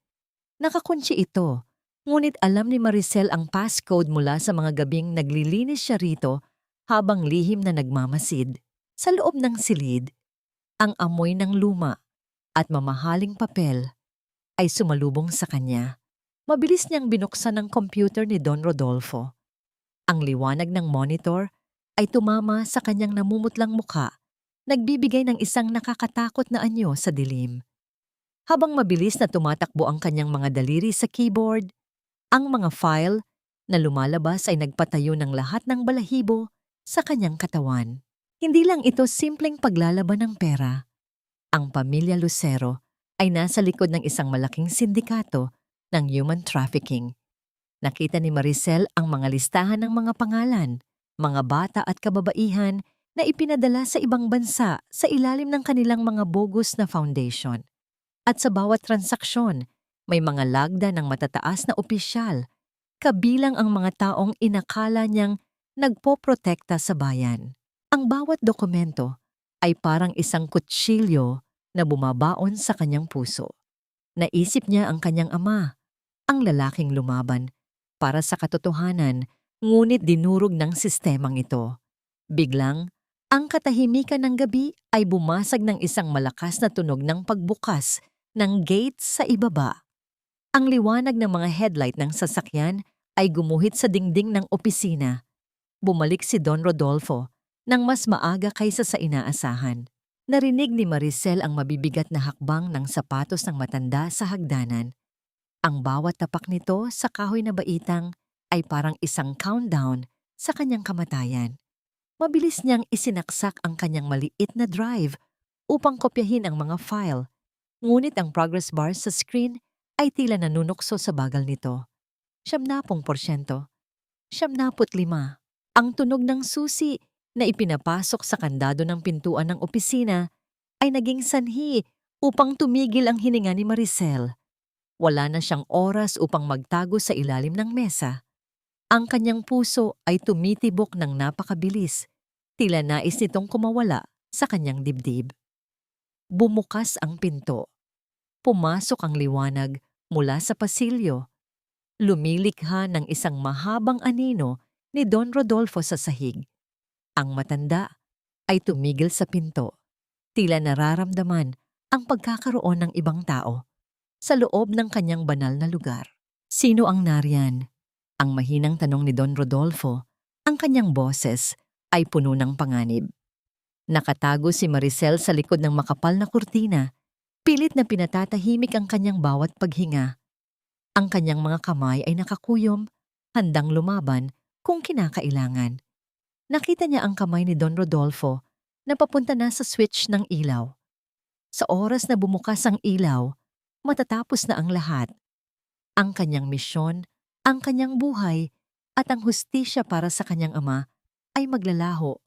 Nakakunci ito, ngunit alam ni Maricel ang passcode mula sa mga gabing naglilinis siya rito habang lihim na nagmamasid. Sa loob ng silid, ang amoy ng luma at mamahaling papel ay sumalubong sa kanya. Mabilis niyang binuksan ang computer ni Don Rodolfo. Ang liwanag ng monitor ay tumama sa kanyang namumutlang mukha, nagbibigay ng isang nakakatakot na anyo sa dilim. Habang mabilis na tumatakbo ang kanyang mga daliri sa keyboard, ang mga file na lumalabas ay nagpatayo ng lahat ng balahibo sa kanyang katawan. Hindi lang ito simpleng paglalaban ng pera. Ang pamilya Lucero ay nasa likod ng isang malaking sindikato ng human trafficking. Nakita ni Maricel ang mga listahan ng mga pangalan, mga bata at kababaihan na ipinadala sa ibang bansa sa ilalim ng kanilang mga bogus na foundation. At sa bawat transaksyon, may mga lagda ng matataas na opisyal, kabilang ang mga taong inakala niyang nagpoprotekta sa bayan. Ang bawat dokumento ay parang isang kutsilyo na bumabaon sa kanyang puso. Naisip niya ang kanyang ama, ang lalaking lumaban para sa katotohanan, ngunit dinurog ng sistemang ito. Biglang, ang katahimikan ng gabi ay bumasag ng isang malakas na tunog ng pagbukas ng gate sa ibaba. Ang liwanag ng mga headlight ng sasakyan ay gumuhit sa dingding ng opisina. Bumalik si Don Rodolfo nang mas maaga kaysa sa inaasahan. Narinig ni Maricel ang mabibigat na hakbang ng sapatos ng matanda sa hagdanan. Ang bawat tapak nito sa kahoy na baitang ay parang isang countdown sa kanyang kamatayan. Mabilis niyang isinaksak ang kanyang maliit na drive upang kopyahin ang mga file. Ngunit ang progress bar sa screen ay tila nanunukso sa bagal nito. 70%, 75. Ang tunog ng susi na ipinapasok sa kandado ng pintuan ng opisina ay naging sanhi upang tumigil ang hininga ni Maricel. Wala na siyang oras upang magtago sa ilalim ng mesa. Ang kanyang puso ay tumitibok ng napakabilis, tila nais nitong kumawala sa kanyang dibdib. Bumukas ang pinto. Pumasok ang liwanag mula sa pasilyo. Lumilikha ng isang mahabang anino ni Don Rodolfo sa sahig. Ang matanda ay tumigil sa pinto. Tila nararamdaman ang pagkakaroon ng ibang tao sa loob ng kanyang banal na lugar. Sino ang nariyan? Ang mahinang tanong ni Don Rodolfo. Ang kanyang boses ay puno ng panganib. Nakatago si Maricel sa likod ng makapal na kurtina. Pilit na pinatatahimik ang kanyang bawat paghinga. Ang kanyang mga kamay ay nakakuyom, handang lumaban kung kinakailangan. Nakita niya ang kamay ni Don Rodolfo na papunta na sa switch ng ilaw. Sa oras na bumukas ang ilaw, matatapos na ang lahat. Ang kanyang misyon, ang kanyang buhay, at ang hustisya para sa kanyang ama ay maglalaho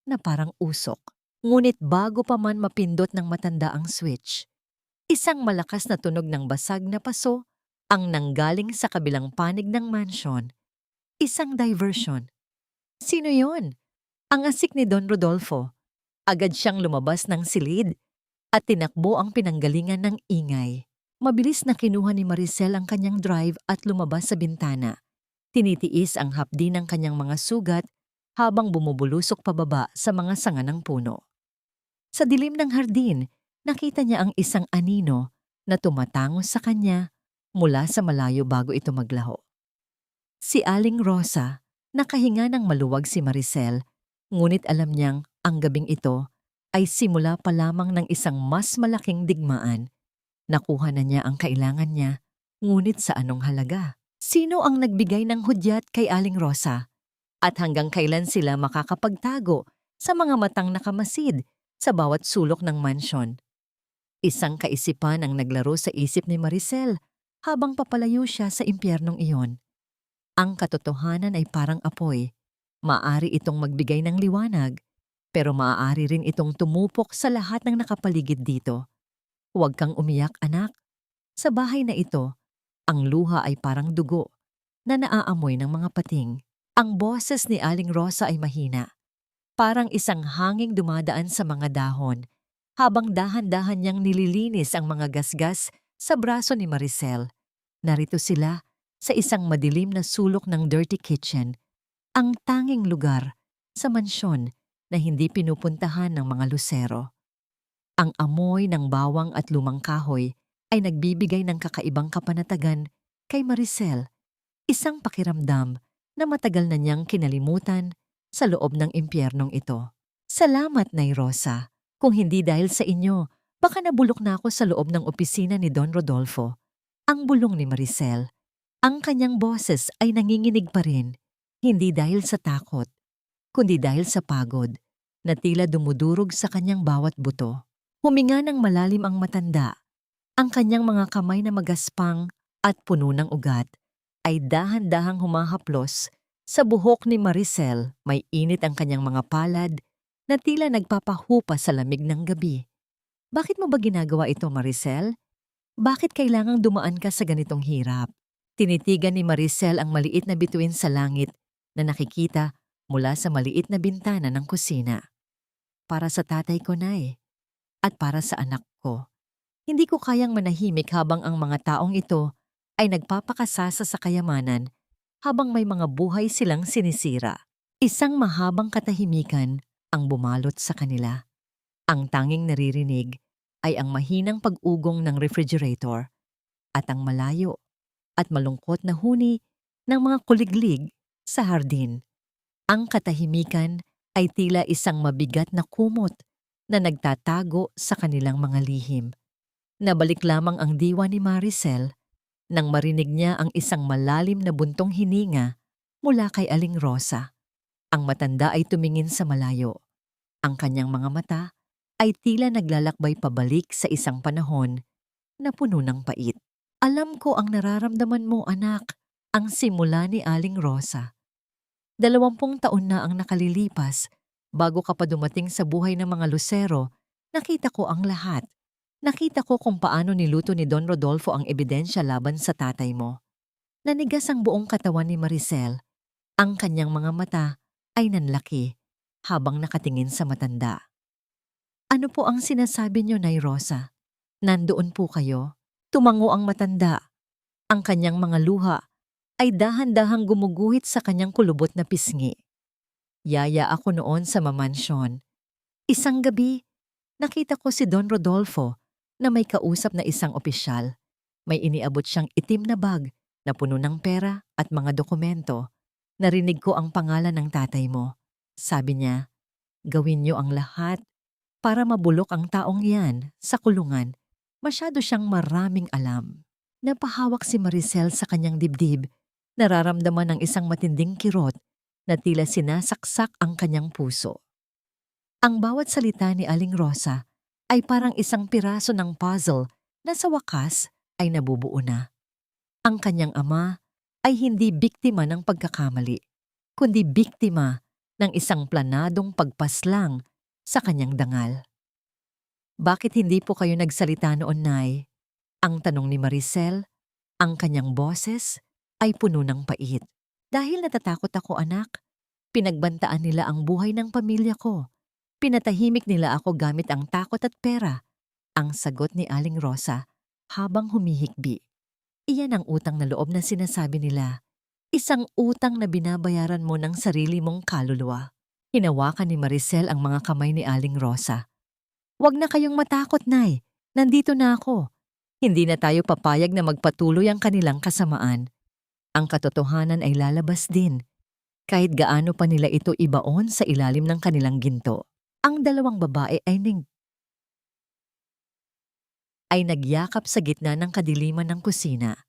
na parang usok. Ngunit bago pa man mapindot ng matanda ang switch, isang malakas na tunog ng basag na paso ang nanggaling sa kabilang panig ng mansion. Isang diversion. Sino yon? Ang asik ni Don Rodolfo. Agad siyang lumabas ng silid at tinakbo ang pinanggalingan ng ingay. Mabilis na kinuha ni Maricel ang kanyang drive at lumabas sa bintana. Tinitiis ang hapdi ng kanyang mga sugat habang bumubulusok pababa sa mga sanga ng puno. Sa dilim ng hardin, nakita niya ang isang anino na tumatangos sa kanya mula sa malayo bago ito maglaho. Si Aling Rosa, nakahinga ng maluwag si Maricel, ngunit alam niyang ang gabing ito ay simula pa lamang ng isang mas malaking digmaan. Nakuha na niya ang kailangan niya, ngunit sa anong halaga? Sino ang nagbigay ng hudyat kay Aling Rosa? At hanggang kailan sila makakapagtago sa mga matang nakamasid sa bawat sulok ng mansyon? Isang kaisipan ang naglaro sa isip ni Maricel habang papalayo siya sa impyernong iyon. Ang katotohanan ay parang apoy. Maaari itong magbigay ng liwanag, pero maaari rin itong tumupok sa lahat ng nakapaligid dito. Huwag kang umiyak, anak. Sa bahay na ito, ang luha ay parang dugo na naaamoy ng mga pating. Ang boses ni Aling Rosa ay mahina. Parang isang hanging dumadaan sa mga dahon, habang dahan-dahan niyang nililinis ang mga gasgas sa braso ni Maricel. Narito sila sa isang madilim na sulok ng dirty kitchen, ang tanging lugar sa mansyon na hindi pinupuntahan ng mga Lucero. Ang amoy ng bawang at lumang kahoy ay nagbibigay ng kakaibang kapanatagan kay Maricel, isang pakiramdam na matagal na niyang kinalimutan sa loob ng impyernong ito. Salamat, Nay Rosa. Kung hindi dahil sa inyo, baka nabulok na ako sa loob ng opisina ni Don Rodolfo. Ang bulong ni Maricel. Ang kanyang boses ay nanginginig pa rin, hindi dahil sa takot, kundi dahil sa pagod, na tila dumudurog sa kanyang bawat buto. Huminga ng malalim ang matanda. Ang kanyang mga kamay na magaspang at puno ng ugat ay dahan-dahang humahaplos sa buhok ni Maricel. May init ang kanyang mga palad na tila nagpapahupa sa lamig ng gabi. Bakit mo ba ginagawa ito, Maricel? Bakit kailangang dumaan ka sa ganitong hirap? Tinitigan ni Maricel ang maliit na bituin sa langit na nakikita mula sa maliit na bintana ng kusina. Para sa tatay ko, Nay, at para sa anak ko. Hindi ko kayang manahimik habang ang mga taong ito ay nagpapakasasa sa kayamanan habang may mga buhay silang sinisira. Isang mahabang katahimikan ang bumalot sa kanila. Ang tanging naririnig ay ang mahinang pag-ugong ng refrigerator at ang malayo at malungkot na huni ng mga kuliglig sa hardin. Ang katahimikan ay tila isang mabigat na kumot na nagtatago sa kanilang mga lihim. Nabalik lamang ang diwa ni Maricel nang marinig niya ang isang malalim na buntong hininga mula kay Aling Rosa. Ang matanda ay tumingin sa malayo. Ang kanyang mga mata ay tila naglalakbay pabalik sa isang panahon na puno ng pait. Alam ko ang nararamdaman mo, anak, ang simula ni Aling Rosa. 20 taon na ang nakalilipas bago ka pa dumating sa buhay ng mga Lucero. Nakita ko ang lahat. Nakita ko kung paano niluto ni Don Rodolfo ang ebidensya laban sa tatay mo. Nanigas ang buong katawan ni Maricel. Ang kanyang mga mata ay nanlaki habang nakatingin sa matanda. Ano po ang sinasabi niyo, Nay Rosa? Nandoon po kayo? Tumango ang matanda. Ang kanyang mga luha ay dahan-dahang gumuguhit sa kanyang kulubot na pisngi. Yaya ako noon sa mamansyon. Isang gabi, nakita ko si Don Rodolfo na may kausap na isang opisyal. May iniabot siyang itim na bag na puno ng pera at mga dokumento. Narinig ko ang pangalan ng tatay mo. Sabi niya, gawin niyo ang lahat para mabulok ang taong yan sa kulungan. Masyado siyang maraming alam. Napahawak si Maricel sa kanyang dibdib. Nararamdaman ng isang matinding kirot na tila sinasaksak ang kanyang puso. Ang bawat salita ni Aling Rosa ay parang isang piraso ng puzzle na sa wakas ay nabubuo na. Ang kanyang ama ay hindi biktima ng pagkakamali, kundi biktima ng isang planadong pagpaslang sa kanyang dangal. Bakit hindi po kayo nagsalita noon, Nay? Ang tanong ni Maricel. Ang kanyang boses ay puno ng pait. Dahil natatakot ako, anak. Pinagbantaan nila ang buhay ng pamilya ko. Pinatahimik nila ako gamit ang takot at pera. Ang sagot ni Aling Rosa habang humihikbi. Iyan ang utang na loob na sinasabi nila. Isang utang na binabayaran mo ng sarili mong kaluluwa. Hinawakan ni Maricel ang mga kamay ni Aling Rosa. Huwag na kayong matakot, Nay. Nandito na ako. Hindi na tayo papayag na magpatuloy ang kanilang kasamaan. Ang katotohanan ay lalabas din, kahit gaano pa nila ito ibaon sa ilalim ng kanilang ginto. Ang dalawang babae ay nagyakap sa gitna ng kadiliman ng kusina.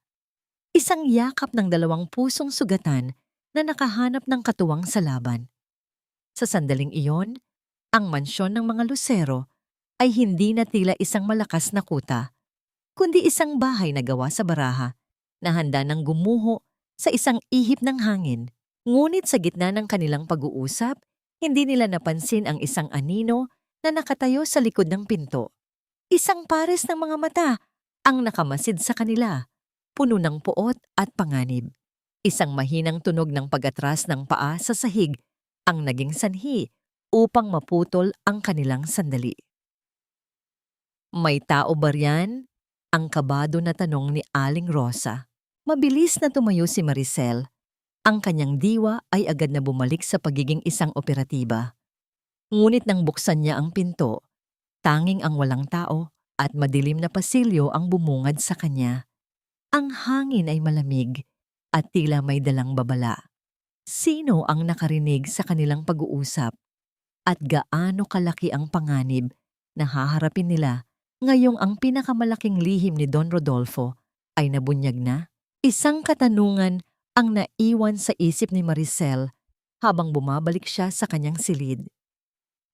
Isang yakap ng dalawang pusong sugatan na nakahanap ng katuwang sa laban. Sa sandaling iyon, ang mansyon ng mga Lucero ay hindi na tila isang malakas na kuta, kundi isang bahay na gawa sa baraha na handa ng gumuho sa isang ihip ng hangin. Ngunit sa gitna ng kanilang pag-uusap, hindi nila napansin ang isang anino na nakatayo sa likod ng pinto. Isang pares ng mga mata ang nakamasid sa kanila, puno ng puot at panganib. Isang mahinang tunog ng pag-atras ng paa sa sahig ang naging sanhi upang maputol ang kanilang sandali. May tao ba riyan? Ang kabado na tanong ni Aling Rosa. Mabilis na tumayo si Maricel. Ang kanyang diwa ay agad na bumalik sa pagiging isang operatiba. Ngunit nang buksan niya ang pinto, tanging ang walang tao at madilim na pasilyo ang bumungad sa kanya. Ang hangin ay malamig at tila may dalang babala. Sino ang nakarinig sa kanilang pag-uusap at gaano kalaki ang panganib na haharapin nila ngayong ang pinakamalaking lihim ni Don Rodolfo ay nabunyag na? Isang katanungan ang naiwan sa isip ni Maricel habang bumabalik siya sa kanyang silid.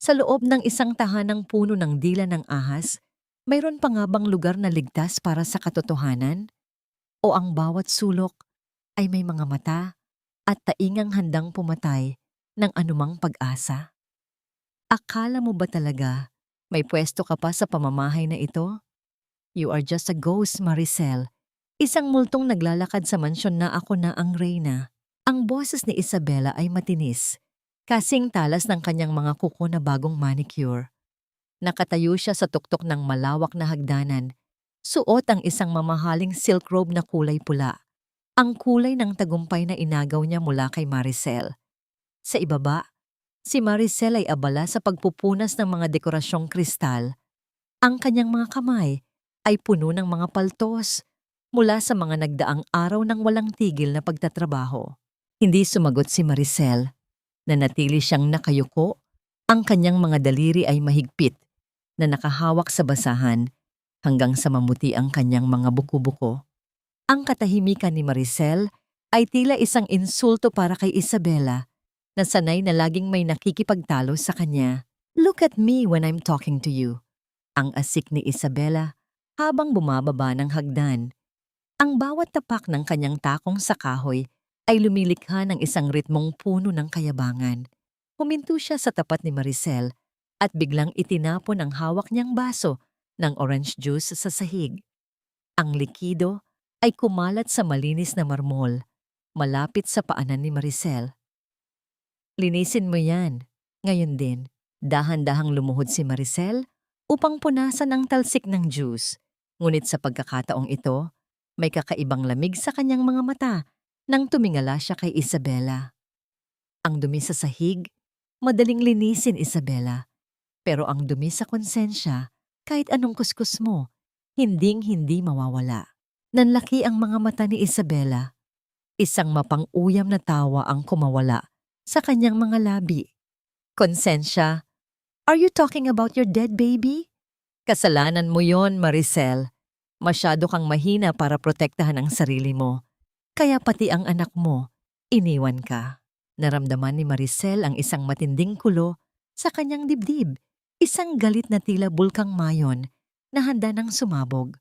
Sa loob ng isang tahanang puno ng dila ng ahas, mayroon pa nga bang lugar na ligtas para sa katotohanan? O ang bawat sulok ay may mga mata at taingang handang pumatay ng anumang pag-asa? Akala mo ba talaga may pwesto ka pa sa pamamahay na ito? You are just a ghost, Maricel. Isang multong naglalakad sa mansyon na ako na ang reyna. Ang boses ni Isabela ay matinis, kasing talas ng kanyang mga kuko na bagong manicure. Nakatayo siya sa tuktok ng malawak na hagdanan. Suot ang isang mamahaling silk robe na kulay pula. Ang kulay ng tagumpay na inagaw niya mula kay Maricel. Sa ibaba, si Maricel ay abala sa pagpupunas ng mga dekorasyong kristal. Ang kanyang mga kamay ay puno ng mga paltos mula sa mga nagdaang araw ng walang tigil na pagtatrabaho. Hindi sumagot si Maricel. Nanatili siyang nakayuko. Ang kanyang mga daliri ay mahigpit na nakahawak sa basahan hanggang sa mamuti ang kanyang mga buko-buko. Ang katahimikan ni Maricel ay tila isang insulto para kay Isabela na sanay na laging may nakikipagtalo sa kanya. Look at me when I'm talking to you. Ang asik ni Isabela habang bumababa ng hagdan. Ang bawat tapak ng kanyang takong sa kahoy ay lumilikha ng isang ritmong puno ng kayabangan. Huminto siya sa tapat ni Maricel at biglang itinapon ang hawak niyang baso ng orange juice sa sahig. Ang likido ay kumalat sa malinis na marmol, malapit sa paanan ni Maricel. Linisin mo yan. Ngayon din, dahan-dahang lumuhod si Maricel upang punasan ang talsik ng juice. Ngunit sa pagkakataong ito, may kakaibang lamig sa kanyang mga mata nang tumingala siya kay Isabela. Ang dumi sa sahig, madaling linisin, Isabela. Pero ang dumi sa konsensya, kahit anong kuskus mo, hinding-hindi mawawala. Nanlaki ang mga mata ni Isabela. Isang mapang-uyam na tawa ang kumawala sa kanyang mga labi. Konsensya, are you talking about your dead baby? Kasalanan mo yon, Maricel. Masyado kang mahina para protektahan ang sarili mo. Kaya pati ang anak mo, iniwan ka. Naramdaman ni Maricel ang isang matinding kulo sa kanyang dibdib. Isang galit na tila bulkang mayon na handa nang sumabog.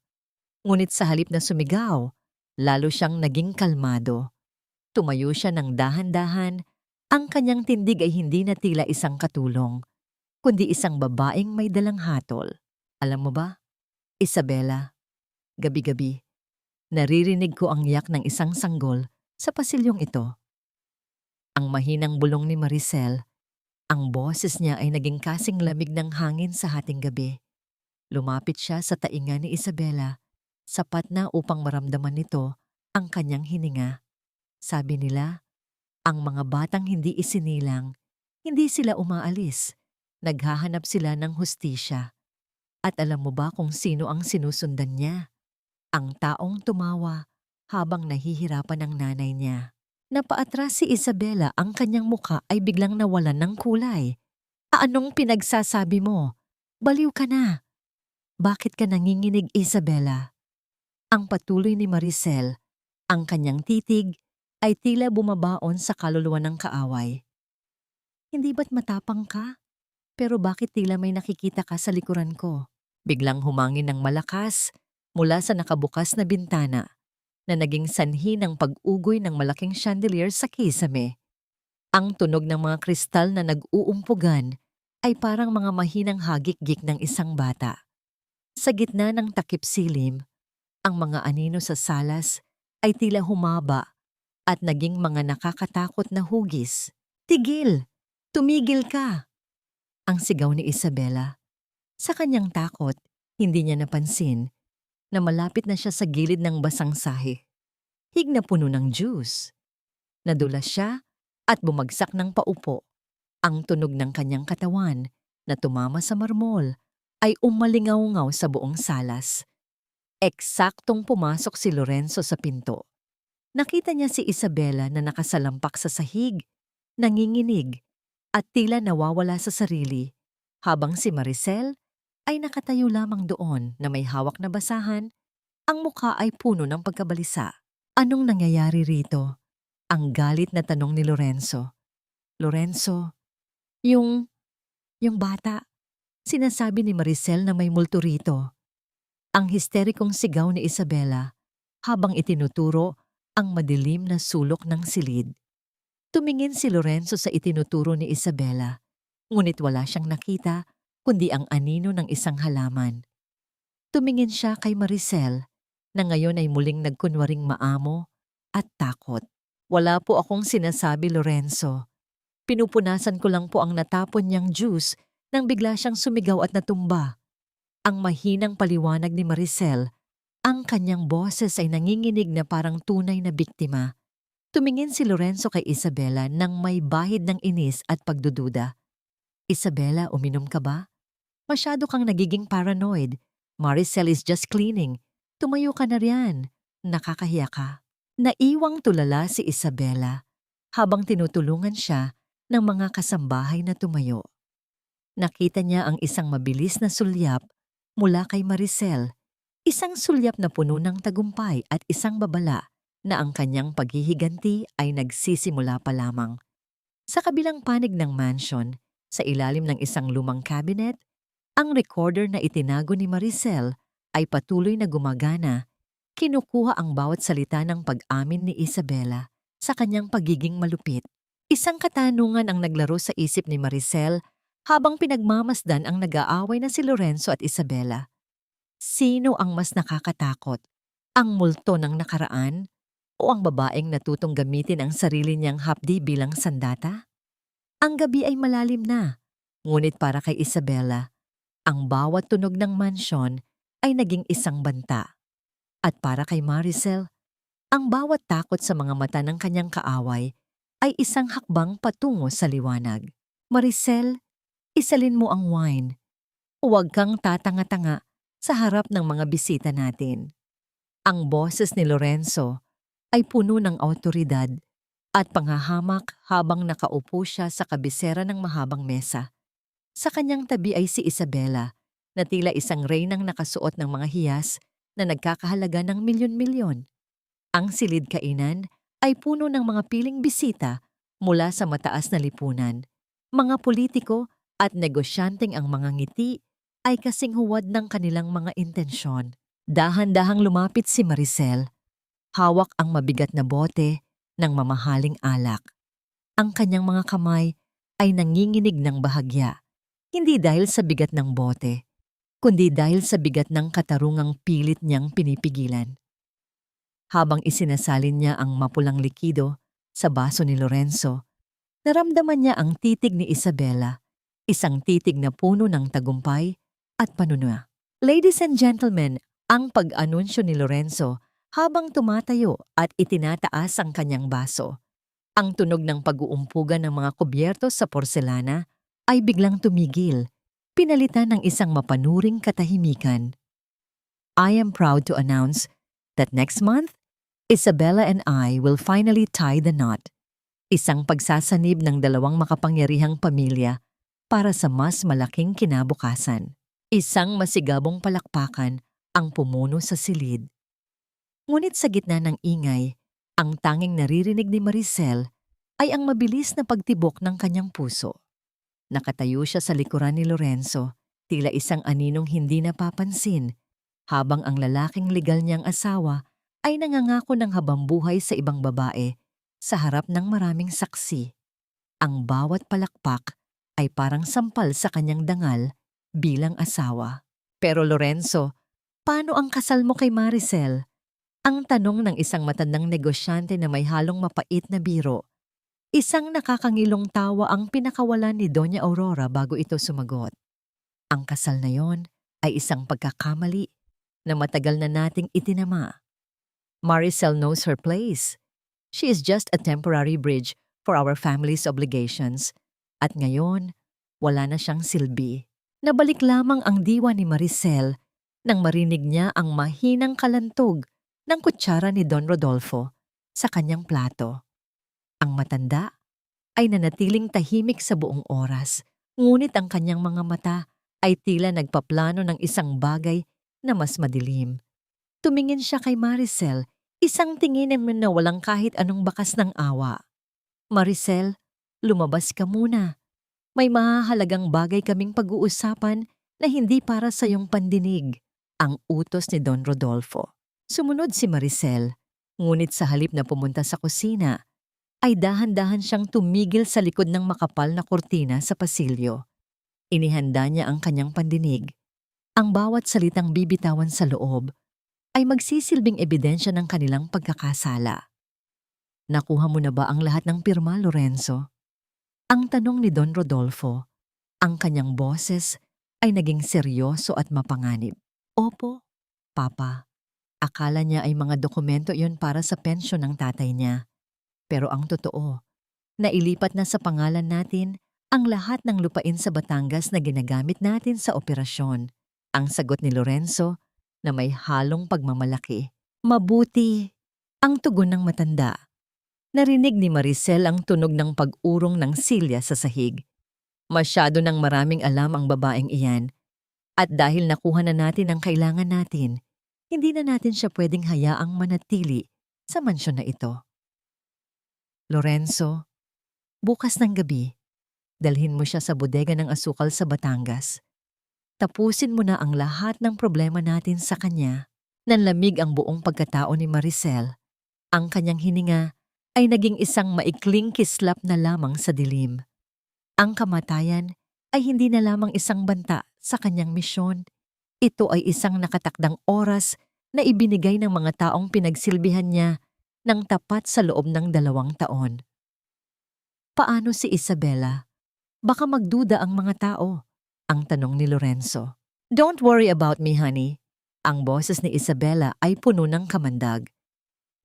Ngunit sa halip na sumigaw, lalo siyang naging kalmado. Tumayo siya ng dahan-dahan. Ang kanyang tindig ay hindi na tila isang katulong, kundi isang babaeng may dalang hatol. Alam mo ba, Isabela, gabi-gabi, naririnig ko ang yak ng isang sanggol sa pasilyong ito. Ang mahinang bulong ni Maricel, ang boses niya ay naging kasing lamig ng hangin sa hating gabi. Lumapit siya sa tainga ni Isabela, sapat na upang maramdaman nito ang kanyang hininga. Sabi nila, ang mga batang hindi isinilang, hindi sila umaalis. Naghahanap sila ng hustisya. At alam mo ba kung sino ang sinusundan niya? Ang taong tumawa habang nahihirapan ang nanay niya. Napaatras si Isabela, ang kanyang muka ay biglang nawalan ng kulay. Anong pinagsasabi mo? Baliw ka na. Bakit ka nanginginig, Isabela? Ang patuloy ni Maricel, ang kanyang titig ay tila bumabaon sa kaluluwa ng kaaway. Hindi ba't matapang ka? Pero bakit tila may nakikita ka sa likuran ko? Biglang humangin ng malakas mula sa nakabukas na bintana na naging sanhi ng pag-ugoy ng malaking chandelier sa kisame. Ang tunog ng mga kristal na nag-uumpugan ay parang mga mahinang hagik-gik ng isang bata. Sa gitna ng takip silim, ang mga anino sa salas ay tila humaba at naging mga nakakatakot na hugis. Tigil! Tumigil ka! Ang sigaw ni Isabela. Sa kanyang takot, hindi niya napansin na malapit na siya sa gilid ng basang sahi. Hig na puno ng juice. Nadulas siya at bumagsak ng paupo. Ang tunog ng kanyang katawan na tumama sa marmol ay umalingaw-ngaw sa buong salas. Eksaktong pumasok si Lorenzo sa pinto. Nakita niya si Isabela na nakasalampak sa sahig, nanginginig, at tila nawawala sa sarili, habang si Maricel ay nakatayo lamang doon na may hawak na basahan, ang mukha ay puno ng pagkabalisa. Anong nangyayari rito? Ang galit na tanong ni Lorenzo. Lorenzo, yung bata, sinasabi ni Maricel na may multo rito. Ang histerikong sigaw ni Isabela habang itinuturo ang madilim na sulok ng silid. Tumingin si Lorenzo sa itinuturo ni Isabela, ngunit wala siyang nakita kundi ang anino ng isang halaman. Tumingin siya kay Maricel na ngayon ay muling nagkunwaring maamo at takot. Wala po akong sinasabi, Lorenzo. Pinupunasan ko lang po ang natapon niyang juice nang bigla siyang sumigaw at natumba. Ang mahinang paliwanag ni Maricel, ang kanyang boses ay nanginginig na parang tunay na biktima. Tumingin si Lorenzo kay Isabela nang may bahid ng inis at pagdududa. Isabela, uminom ka ba? Masyado kang nagiging paranoid. Maricel is just cleaning. Tumayo ka na riyan. Nakakahiya ka. Naiwang tulala si Isabela habang tinutulungan siya ng mga kasambahay na tumayo. Nakita niya ang isang mabilis na sulyap mula kay Maricel, isang sulyap na puno ng tagumpay at isang babala na ang kanyang paghihiganti ay nagsisimula pa lamang. Sa kabilang panig ng mansion, sa ilalim ng isang lumang cabinet, ang recorder na itinago ni Maricel ay patuloy na gumagana. Kinukuha ang bawat salita ng pag-amin ni Isabela sa kanyang pagiging malupit. Isang katanungan ang naglaro sa isip ni Maricel habang pinagmamasdan ang nag-aaway na si Lorenzo at Isabela. Sino ang mas nakakatakot? Ang multo ng nakaraan o ang babaeng natutong gamitin ang sarili niyang hapdi bilang sandata? Ang gabi ay malalim na, ngunit para kay Isabela, ang bawat tunog ng mansyon ay naging isang banta. At para kay Maricel, ang bawat takot sa mga mata ng kanyang kaaway ay isang hakbang patungo sa liwanag. Maricel, isalin mo ang wine. Huwag kang tatanga-tanga sa harap ng mga bisita natin. Ang boses ni Lorenzo ay puno ng awtoridad at panghahamak habang nakaupo siya sa kabisera ng mahabang mesa. Sa kanyang tabi ay si Isabela na tila isang reynang nakasuot ng mga hiyas na nagkakahalaga ng milyon-milyon. Ang silid kainan ay puno ng mga piling bisita mula sa mataas na lipunan. Mga politiko at negosyanteng ang mga ngiti ay kasing huwad ng kanilang mga intensyon. Dahan-dahang lumapit si Maricel. Hawak ang mabigat na bote ng mamahaling alak. Ang kanyang mga kamay ay nanginginig ng bahagya, hindi dahil sa bigat ng bote, kundi dahil sa bigat ng katarungang pilit niyang pinipigilan. Habang isinasalin niya ang mapulang likido sa baso ni Lorenzo, naramdaman niya ang titig ni Isabela, isang titig na puno ng tagumpay at panunua. Ladies and gentlemen, ang pag-anunsyo ni Lorenzo habang tumatayo at itinataas ang kanyang baso. Ang tunog ng pag-uumpugan ng mga kubyertos sa porselana ay biglang tumigil, pinalitan ng isang mapanuring katahimikan. I am proud to announce that next month, Isabela and I will finally tie the knot. Isang pagsasanib ng dalawang makapangyarihang pamilya para sa mas malaking kinabukasan. Isang masigabong palakpakan ang pumuno sa silid. Ngunit sa gitna ng ingay, ang tanging naririnig ni Maricel ay ang mabilis na pagtibok ng kanyang puso. Nakatayo siya sa likuran ni Lorenzo, tila isang aninong hindi napapansin, habang ang lalaking legal niyang asawa ay nangangako ng habambuhay sa ibang babae sa harap ng maraming saksi. Ang bawat palakpak ay parang sampal sa kanyang dangal bilang asawa. Pero Lorenzo, paano ang kasal mo kay Maricel? Ang tanong ng isang matandang negosyante na may halong mapait na biro. Isang nakakangilong tawa ang pinakawalan ni Doña Aurora bago ito sumagot. Ang kasal na yon ay isang pagkakamali na matagal na nating itinama. Maricel knows her place. She is just a temporary bridge for our family's obligations. At ngayon, wala na siyang silbi. Nabalik lamang ang diwa ni Maricel nang marinig niya ang mahinang kalantog ng kutsara ni Don Rodolfo sa kanyang plato. Ang matanda ay nanatiling tahimik sa buong oras, ngunit ang kanyang mga mata ay tila nagpaplano ng isang bagay na mas madilim. Tumingin siya kay Maricel, isang tingin na walang kahit anong bakas ng awa. "Maricel, lumabas ka muna. May mahahalagang bagay kaming pag-uusapan na hindi para sa iyong pandinig," ang utos ni Don Rodolfo. Sumunod si Maricel, ngunit sa halip na pumunta sa kusina, ay dahan-dahan siyang tumigil sa likod ng makapal na kurtina sa pasilyo. Inihanda niya ang kanyang pandinig. Ang bawat salitang bibitawan sa loob ay magsisilbing ebidensya ng kanilang pagkakasala. "Nakuha mo na ba ang lahat ng pirma, Lorenzo?" Ang tanong ni Don Rodolfo. Ang kanyang boses ay naging seryoso at mapanganib. "Opo, Papa." Akala niya ay mga dokumento iyon para sa pensyon ng tatay niya. Pero ang totoo, nailipat na sa pangalan natin ang lahat ng lupain sa Batangas na ginagamit natin sa operasyon. Ang sagot ni Lorenzo na may halong pagmamalaki. "Mabuti." Ang tugon ng matanda. Narinig ni Maricel ang tunog ng pag-urong ng silya sa sahig. Masyado nang maraming alam ang babaeng iyan. At dahil nakuha na natin ang kailangan natin, hindi na natin siya pwedeng hayaang manatili sa mansyon na ito. "Lorenzo, bukas ng gabi, dalhin mo siya sa bodega ng asukal sa Batangas. Tapusin mo na ang lahat ng problema natin sa kanya." Nanlamig ang buong pagkatao ni Maricel. Ang kanyang hininga ay naging isang maikling kislap na lamang sa dilim. Ang kamatayan ay hindi na lamang isang banta sa kanyang misyon. Ito ay isang nakatakdang oras na ibinigay ng mga taong pinagsilbihan niya ng tapat sa loob ng 2 taon. "Paano si Isabela? Baka magduda ang mga tao," ang tanong ni Lorenzo. "Don't worry about me, honey." Ang boses ni Isabela ay puno ng kamandag.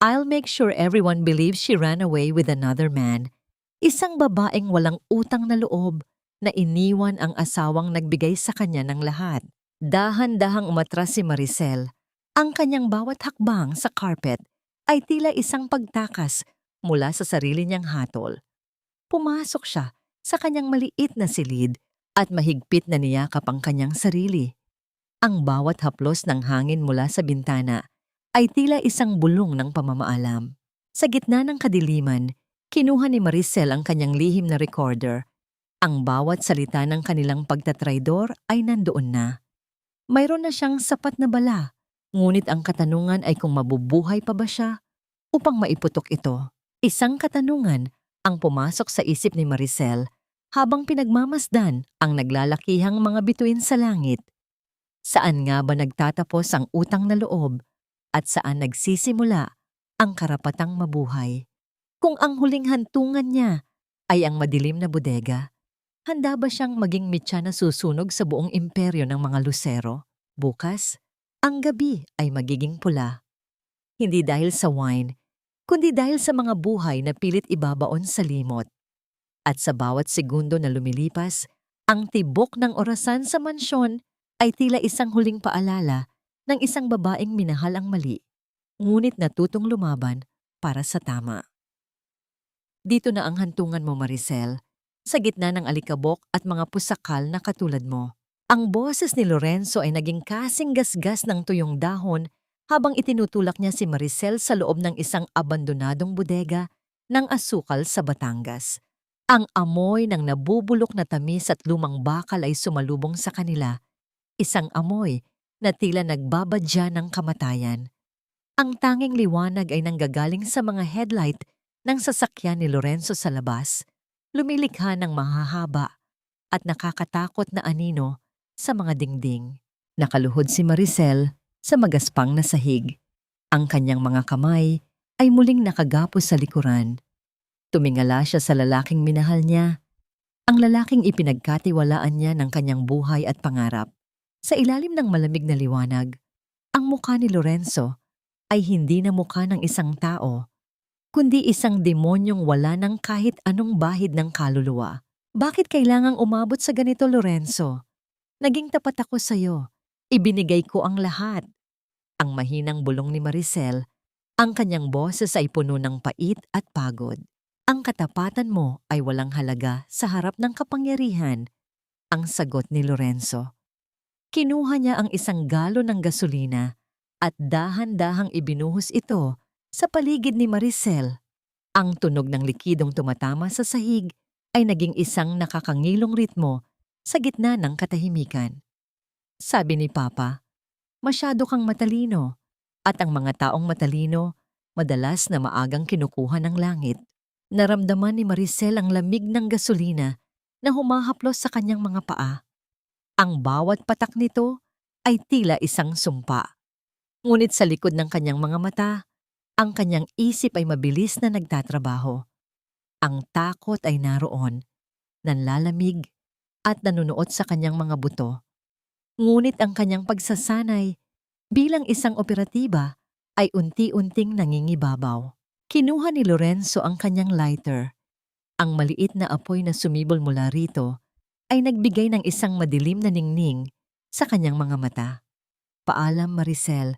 "I'll make sure everyone believes she ran away with another man." Isang babaeng walang utang na loob na iniwan ang asawang nagbigay sa kanya ng lahat. Dahan-dahang umatras si Maricel. Ang kanyang bawat hakbang sa carpet ay tila isang pagtakas mula sa sarili niyang hatol. Pumasok siya sa kanyang maliit na silid at mahigpit na niyakap ang kanyang sarili. Ang bawat haplos ng hangin mula sa bintana ay tila isang bulong ng pamamaalam. Sa gitna ng kadiliman, kinuha ni Maricel ang kanyang lihim na recorder. Ang bawat salita ng kanilang pagtatraidor ay nandoon na. Mayroon na siyang sapat na bala, ngunit ang katanungan ay kung mabubuhay pa ba siya upang maiputok ito. Isang katanungan ang pumasok sa isip ni Maricel habang pinagmamasdan ang naglalakihang mga bituin sa langit. Saan nga ba nagtatapos ang utang na loob at saan nagsisimula ang karapatang mabuhay? Kung ang huling hantungan niya ay ang madilim na bodega, handa ba siyang maging mitya na susunog sa buong imperyo ng mga Lucero? Bukas, ang gabi ay magiging pula. Hindi dahil sa wine, kundi dahil sa mga buhay na pilit ibabaon sa limot. At sa bawat segundo na lumilipas, ang tibok ng orasan sa mansyon ay tila isang huling paalala ng isang babaeng minahal ang mali, ngunit natutong lumaban para sa tama. Dito na ang hantungan mo, Maricel, sa gitna ng alikabok at mga pusakal na katulad mo. Ang boses ni Lorenzo ay naging kasing gasgas ng tuyong dahon habang itinutulak niya si Maricel sa loob ng isang abandonadong bodega ng asukal sa Batangas. Ang amoy ng nabubulok na tamis at lumang bakal ay sumalubong sa kanila, isang amoy na tila nagbabadya ng kamatayan. Ang tanging liwanag ay nanggagaling sa mga headlight ng sasakyan ni Lorenzo sa labas, lumilikha ng mahahaba at nakakatakot na anino sa mga dingding. Nakaluhod si Maricel sa magaspang na sahig. Ang kanyang mga kamay ay muling nakagapos sa likuran. Tumingala siya sa lalaking minahal niya, ang lalaking ipinagkatiwalaan niya ng kanyang buhay at pangarap. Sa ilalim ng malamig na liwanag, ang mukha ni Lorenzo ay hindi na mukha ng isang tao, kundi isang demonyong wala ng kahit anong bahid ng kaluluwa. "Bakit kailangang umabot sa ganito, Lorenzo?" Naging tapat ako sa'yo. Ibinigay ko ang lahat. Ang mahinang bulong ni Maricel, ang kanyang boses ay puno ng pait at pagod. Ang katapatan mo ay walang halaga sa harap ng kapangyarihan, ang sagot ni Lorenzo. Kinuha niya ang isang galon ng gasolina at dahan-dahang ibinuhos ito sa paligid ni Maricel. Ang tunog ng likidong tumatama sa sahig ay naging isang nakakangilong ritmo sa gitna ng katahimikan. Sabi ni Papa, masyado kang matalino, at ang mga taong matalino madalas na maagang kinukuha ng langit. Naramdaman ni Maricel ang lamig ng gasolina na humahaplos sa kanyang mga paa. Ang bawat patak nito ay tila isang sumpa. Ngunit sa likod ng kanyang mga mata, ang kanyang isip ay mabilis na nagtatrabaho. Ang takot ay naroon, nanlalamig at nanunuot sa kanyang mga buto. Ngunit ang kanyang pagsasanay bilang isang operatiba ay unti-unting nangingibabaw. Kinuha ni Lorenzo ang kanyang lighter. Ang maliit na apoy na sumibol mula rito ay nagbigay ng isang madilim na ningning sa kanyang mga mata. Paalam, Maricel.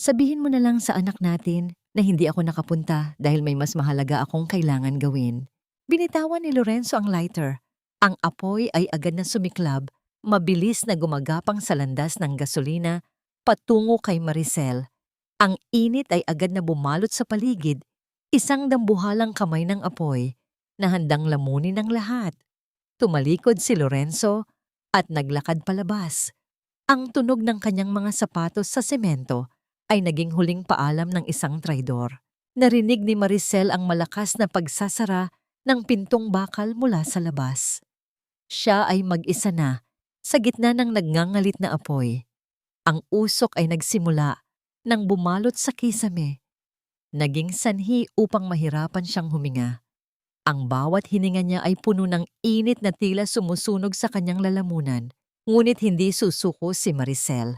Sabihin mo na lang sa anak natin na hindi ako nakapunta dahil may mas mahalaga akong kailangan gawin. Binitawan ni Lorenzo ang lighter. Ang apoy ay agad na sumiklab, mabilis na gumagapang sa landas ng gasolina patungo kay Maricel. Ang init ay agad na bumalot sa paligid, isang dambuhalang kamay ng apoy na handang lamunin ng lahat. Tumalikod si Lorenzo at naglakad palabas. Ang tunog ng kanyang mga sapatos sa semento ay naging huling paalam ng isang traidor. Narinig ni Maricel ang malakas na pagsasara ng pintong bakal mula sa labas. Siya ay mag-isa na sa gitna ng nagngangalit na apoy. Ang usok ay nagsimula nang bumalot sa kisame. Naging sanhi upang mahirapan siyang huminga. Ang bawat hininga niya ay puno ng init na tila sumusunog sa kanyang lalamunan. Ngunit hindi susuko si Maricel.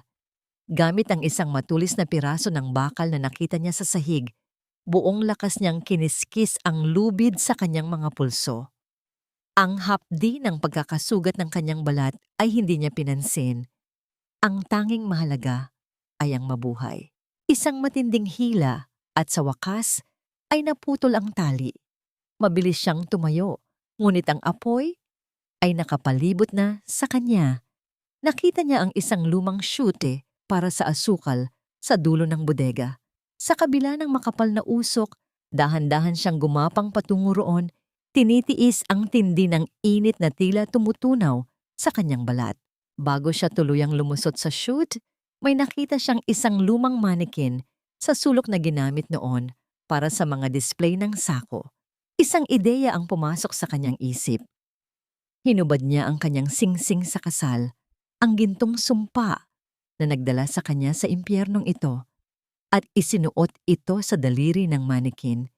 Gamit ang isang matulis na piraso ng bakal na nakita niya sa sahig, buong lakas niyang kiniskis ang lubid sa kanyang mga pulso. Ang hapdi ng pagkakasugat ng kanyang balat ay hindi niya pinansin. Ang tanging mahalaga ay ang mabuhay. Isang matinding hila at sa wakas ay naputol ang tali. Mabilis siyang tumayo, ngunit ang apoy ay nakapalibot na sa kanya. Nakita niya ang isang lumang syute para sa asukal sa dulo ng bodega. Sa kabila ng makapal na usok, dahan-dahan siyang gumapang patungo roon, tinitiis ang tindi ng init na tila tumutunaw sa kanyang balat. Bago siya tuluyang lumusot sa chute, may nakita siyang isang lumang mannequin sa sulok na ginamit noon para sa mga display ng sako. Isang ideya ang pumasok sa kanyang isip. Hinubad niya ang kanyang singsing sa kasal, ang gintong sumpa na nagdala sa kanya sa impyernong ito, at isinuot ito sa daliri ng mannequin.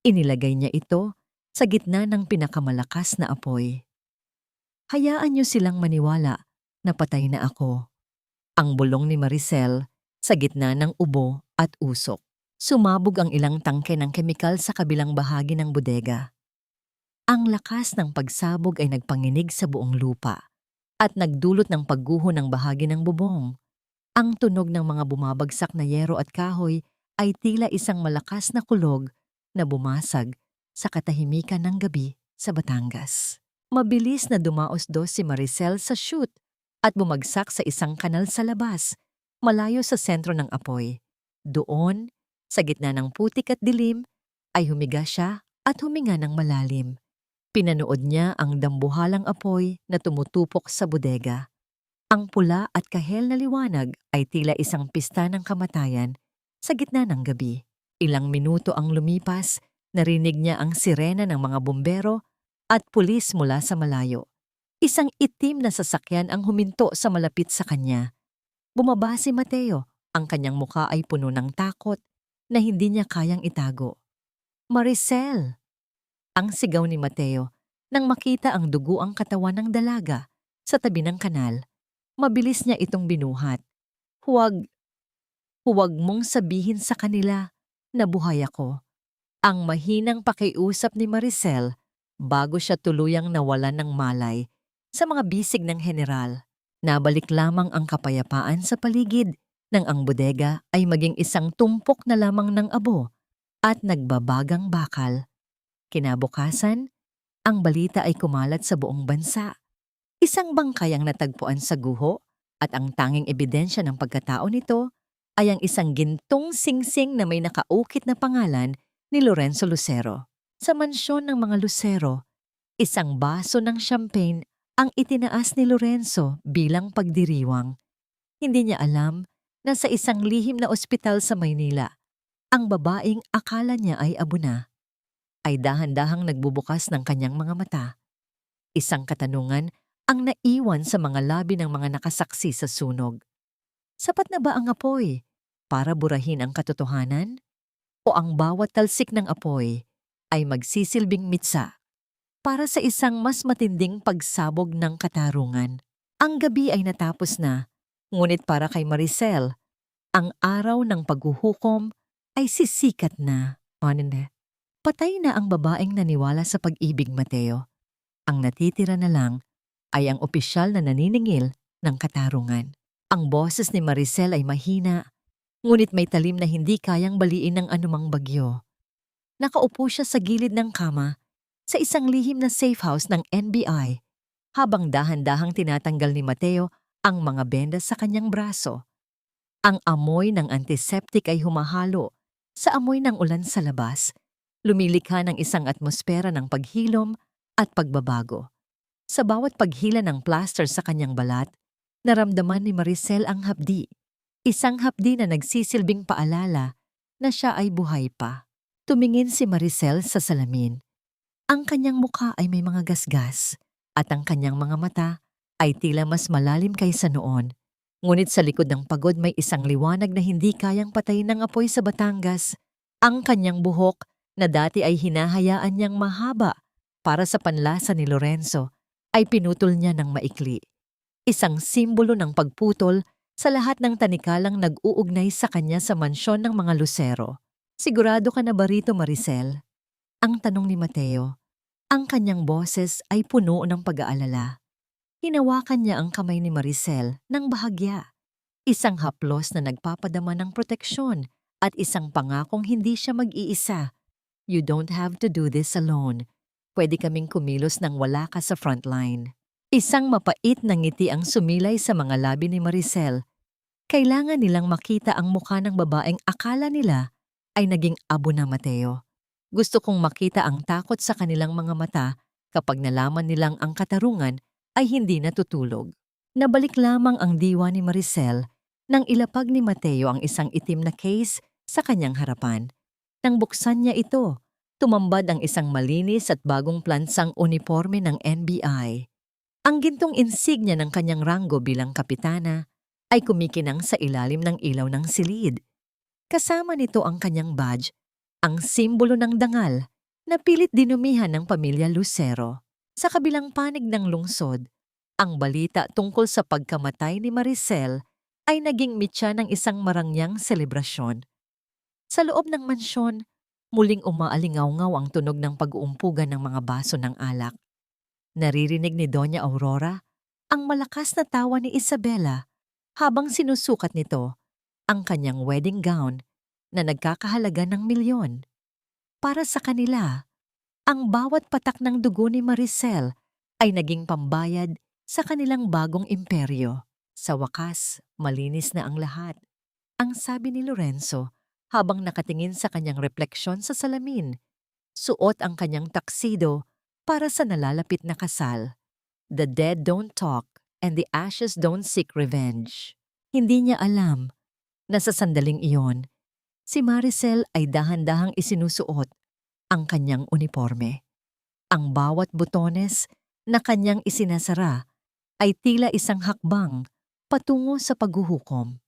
Inilagay niya ito sa gitna ng pinakamalakas na apoy. Hayaan niyo silang maniwala na patay na ako. Ang bulong ni Maricel sa gitna ng ubo at usok. Sumabog ang ilang tangke ng kemikal sa kabilang bahagi ng bodega. Ang lakas ng pagsabog ay nagpanginig sa buong lupa at nagdulot ng pagguho ng bahagi ng bubong. Ang tunog ng mga bumabagsak na yero at kahoy ay tila isang malakas na kulog na bumasag sa katahimikan ng gabi sa Batangas. Mabilis na dumaos-dos si Maricel sa chute at bumagsak sa isang kanal sa labas, malayo sa sentro ng apoy. Doon, sa gitna ng putik at dilim, ay humiga siya at huminga ng malalim. Pinanood niya ang dambuhalang apoy na tumutupok sa bodega. Ang pula at kahel na liwanag ay tila isang pista ng kamatayan sa gitna ng gabi. Ilang minuto ang lumipas, narinig niya ang sirena ng mga bumbero at pulis mula sa malayo. Isang itim na sasakyan ang huminto sa malapit sa kanya. Bumaba si Mateo, ang kanyang muka ay puno ng takot na hindi niya kayang itago. Maricel! Ang sigaw ni Mateo nang makita ang dugo ang katawan ng dalaga sa tabi ng kanal. Mabilis niya itong binuhat. Huwag mong sabihin sa kanila na buhay ako. Ang mahinang pakiusap ni Maricel bago siya tuluyang nawalan ng malay sa mga bisig ng general. Nabalik lamang ang kapayapaan sa paligid nang ang bodega ay maging isang tumpok na lamang ng abo at nagbabagang bakal. Kinabukasan, ang balita ay kumalat sa buong bansa. Isang bangkay ang natagpuan sa guho at ang tanging ebidensya ng pagkatao nito ay ang isang gintong singsing na may nakaukit na pangalan ni Lorenzo Lucero. Sa mansyon ng mga Lucero, isang baso ng champagne ang itinaas ni Lorenzo bilang pagdiriwang. Hindi niya alam na sa isang lihim na ospital sa Maynila, ang babaeng akala niya ay abo na, ay dahan-dahang nagbubukas ng kanyang mga mata. Isang katanungan ang naiwan sa mga labi ng mga nakasaksi sa sunog. Sapat na ba ang apoy para burahin ang katotohanan? O ang bawat talsik ng apoy ay magsisilbing mitsa para sa isang mas matinding pagsabog ng katarungan? Ang gabi ay natapos na, ngunit para kay Maricel, ang araw ng paghuhukom ay sisikat na. Patay na ang babaeng naniwala sa pag-ibig, Mateo. Ang natitira na lang ay ang opisyal na naniningil ng katarungan. Ang boses ni Maricel ay mahina, ngunit may talim na hindi kayang baliin ng anumang bagyo. Nakaupo siya sa gilid ng kama sa isang lihim na safe house ng NBI habang dahan-dahang tinatanggal ni Mateo ang mga benda sa kanyang braso. Ang amoy ng antiseptic ay humahalo sa amoy ng ulan sa labas, lumilikha ng isang atmosfera ng paghilom at pagbabago. Sa bawat paghila ng plaster sa kanyang balat, naramdaman ni Maricel ang hapdi. Isang hapdi na nagsisilbing paalala na siya ay buhay pa. Tumingin si Maricel sa salamin. Ang kanyang mukha ay may mga gasgas at ang kanyang mga mata ay tila mas malalim kaysa noon. Ngunit sa likod ng pagod may isang liwanag na hindi kayang patayin ng apoy sa Batangas. Ang kanyang buhok na dati ay hinahayaan niyang mahaba para sa panlasa ni Lorenzo ay pinutol niya ng maikli. Isang simbolo ng pagputol sa lahat ng tanikalang nag-uugnay sa kanya sa mansyon ng mga Lucero. Sigurado ka na ba rito, Maricel? Ang tanong ni Mateo. Ang kanyang boses ay puno ng pag-aalala. Hinawakan niya ang kamay ni Maricel ng bahagya. Isang haplos na nagpapadama ng proteksyon at isang pangakong hindi siya mag-iisa. You don't have to do this alone. Pwede kaming kumilos nang wala ka sa frontline. Isang mapait na ngiti ang sumilay sa mga labi ni Maricel. Kailangan nilang makita ang mukha ng babaeng akala nila ay naging abo na, Mateo. Gusto kong makita ang takot sa kanilang mga mata kapag nalaman nilang ang katarungan ay hindi natutulog. Nabalik lamang ang diwa ni Maricel nang ilapag ni Mateo ang isang itim na case sa kanyang harapan. Nang buksan niya ito, tumambad ang isang malinis at bagong plansang uniforme ng NBI. Ang gintong insignia ng kanyang ranggo bilang kapitana ay kumikinang sa ilalim ng ilaw ng silid. Kasama nito ang kanyang badge, ang simbolo ng dangal na pilit dinumihan ng pamilya Lucero. Sa kabilang panig ng lungsod, ang balita tungkol sa pagkamatay ni Maricel ay naging mitya ng isang marangyang selebrasyon. Sa loob ng mansyon, muling umaalingaw-ngaw ang tunog ng pag-uumpugan ng mga baso ng alak. Naririnig ni Doña Aurora ang malakas na tawa ni Isabela habang sinusukat nito ang kanyang wedding gown na nagkakahalaga ng milyon. Para sa kanila, ang bawat patak ng dugo ni Maricel ay naging pambayad sa kanilang bagong imperyo. Sa wakas, malinis na ang lahat. Ang sabi ni Lorenzo habang nakatingin sa kanyang refleksyon sa salamin. Suot ang kanyang taksido para sa nalalapit na kasal. The dead don't talk and the ashes don't seek revenge. Hindi niya alam na sa sandaling iyon, si Maricel ay dahan-dahang isinusuot ang kanyang uniforme. Ang bawat butones na kanyang isinasara ay tila isang hakbang patungo sa paghuhukom.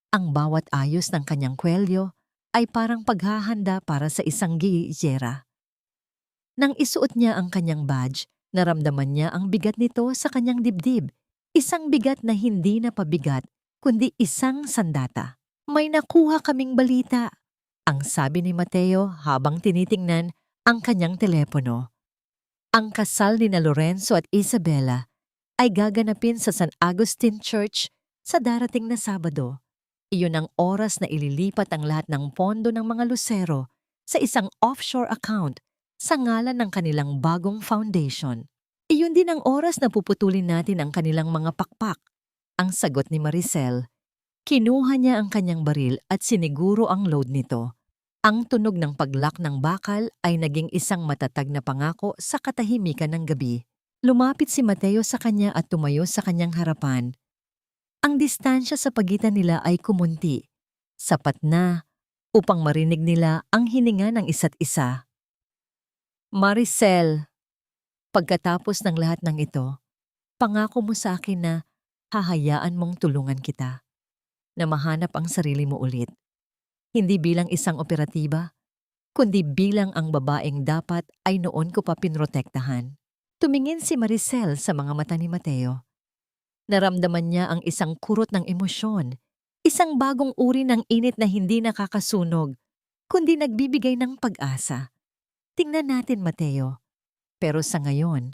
Ang bawat ayos ng kanyang kwelyo ay parang paghahanda para sa isang giyera. Nang isuot niya ang kanyang badge, naramdaman niya ang bigat nito sa kanyang dibdib. Isang bigat na hindi na pabigat, kundi isang sandata. May nakuha kaming balita, ang sabi ni Mateo habang tinitingnan ang kanyang telepono. Ang kasal ni na Lorenzo at Isabela ay gaganapin sa San Agustin Church sa darating na Sabado. Iyon ang oras na ililipat ang lahat ng pondo ng mga Lucero sa isang offshore account sa ngalan ng kanilang bagong foundation. Iyon din ang oras na puputulin natin ang kanilang mga pakpak. Ang sagot ni Maricel, kinuha niya ang kanyang baril at siniguro ang load nito. Ang tunog ng paglak ng bakal ay naging isang matatag na pangako sa katahimikan ng gabi. Lumapit si Mateo sa kanya at tumayo sa kanyang harapan. Ang distansya sa pagitan nila ay kumunti, sapat na upang marinig nila ang hininga ng isa't isa. Maricel, pagkatapos ng lahat ng ito, pangako mo sa akin na hahayaan mong tulungan kita, na mahanap ang sarili mo ulit. Hindi bilang isang operatiba, kundi bilang ang babaeng dapat ay noon ko pa pinrotektahan. Tumingin si Maricel sa mga mata ni Mateo. Naramdaman niya ang isang kurot ng emosyon, isang bagong uri ng init na hindi nakakasunog, kundi nagbibigay ng pag-asa. Tingnan natin, Mateo. Pero sa ngayon,